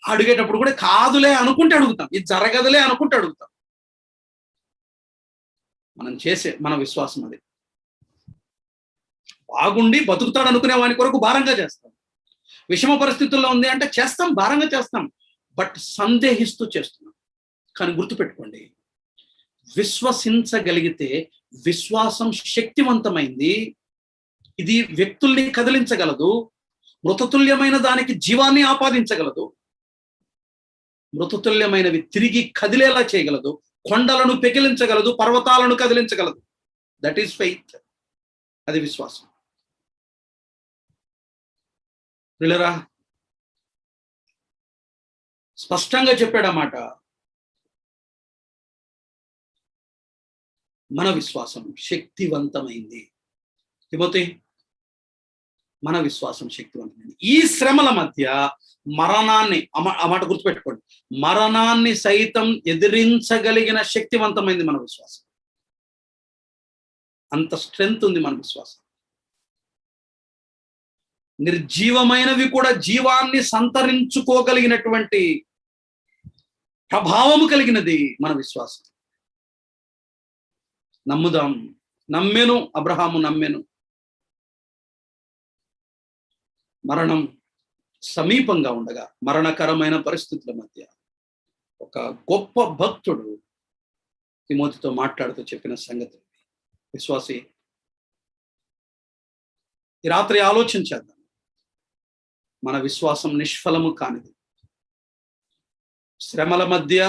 అడిగేటప్పుడు కూడా కాదులే అనుకుంటే అడుగుతాం, ఇది జరగదులే అనుకుంటే అడుగుతాం. మనం చేసే మన విశ్వాసం అది. బాగుండి బతుకుతాడు అనుకునే వాని కొరకు భారంగా చేస్తాం. విషమ పరిస్థితుల్లో ఉంది అంటే చేస్తాం, భారంగా చేస్తాం, బట్ సందేహిస్తూ చేస్తున్నాం. కానీ గుర్తుపెట్టుకోండి, విశ్వసించగలిగితే విశ్వాసం శక్తివంతమైంది. ఇది వ్యక్తుల్ని కదిలించగలదు, మృతతుల్యమైన దానికి జీవాన్ని ఆపాదించగలదు, మృతతుల్యమైనవి తిరిగి కదిలేలా చేయగలదు, కొండలను పెకిలించగలదు, పర్వతాలను కదిలించగలదు. That is faith. అది విశ్వాసం. పిల్లరా, స్పష్టంగా చెప్పాడన్నమాట. మన విశ్వాసం శక్తివంతమైంది. తిమోతి, మన విశ్వాసం శక్తివంతమైంది. ఈ శ్రమల మధ్య మరణాన్ని, ఆ మాట గుర్తుపెట్టుకోండి, మరణాన్ని సైతం ఎదిరించగలిగిన శక్తివంతమైంది మన విశ్వాసం. అంత స్ట్రెంగ్త్ ఉంది మన విశ్వాసం. నిర్జీవమైనవి కూడా జీవాన్ని సంతరించుకోగలిగినటువంటి ప్రభావము కలిగినది మన విశ్వాసం. నమ్ముదాం. నమ్మెను, అబ్రహాము నమ్మెను. మరణం సమీపంగా ఉండగా, మరణకరమైన పరిస్థితుల మధ్య ఒక గొప్ప భక్తుడు తిమోతితో మాట్లాడుతూ చెప్పిన సంగతి. విశ్వాసి, ఈ రాత్రి ఆలోచించేద్దాం. మన విశ్వాసం నిష్ఫలము కానిది. శ్రమల మధ్య,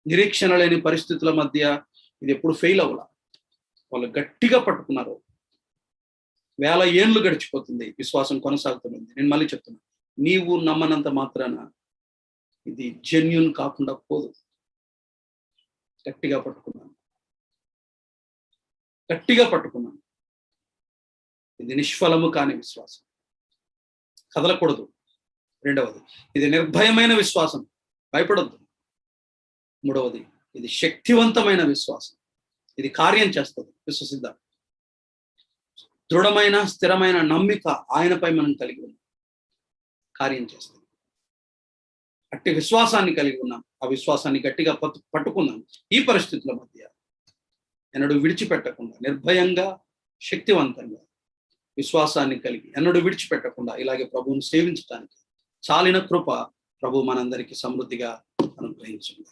నిరీక్షణ లేని పరిస్థితుల మధ్య ఇది ఎప్పుడు ఫెయిల్ అవ్వాల. వాళ్ళు గట్టిగా పట్టుకున్నారు. 1000 ఏళ్ళు గడిచిపోతుంది, విశ్వాసం కొనసాగుతుంది. నేను మళ్ళీ చెప్తున్నా, నీవు నమ్మనంత మాత్రాన ఇది జెన్యూన్ కాకుండా పోదు. గట్టిగా పట్టుకున్నాను, గట్టిగా పట్టుకున్నాను. ఇది నిష్ఫలము కాని విశ్వాసం, కదలకూడదు. రెండవది, ఇది నిర్భయమైన విశ్వాసం, భయపడొద్దు. మూడవది, ఇది శక్తివంతమైన విశ్వాసం, ఇది కార్యం చేస్తుంది. విశ్వసిద్దాం. దృఢమైన స్థిరమైన నమ్మిక ఆయనపై మనం కలిగి ఉన్నాం, కార్యం చేస్తుంది. అట్టి విశ్వాసాన్ని కలిగి ఉన్నాం. ఆ విశ్వాసాన్ని గట్టిగా పట్టుకున్నాం. ఈ పరిస్థితుల మధ్య ఎన్నడూ విడిచిపెట్టకుండా, నిర్భయంగా, శక్తివంతంగా విశ్వాసాన్ని కలిగి ఎన్నడూ విడిచిపెట్టకుండా ఇలాగే ప్రభువును సేవించడానికి చాలిన కృప ప్రభు మనందరికీ సమృద్ధిగా అనుగ్రహించింది.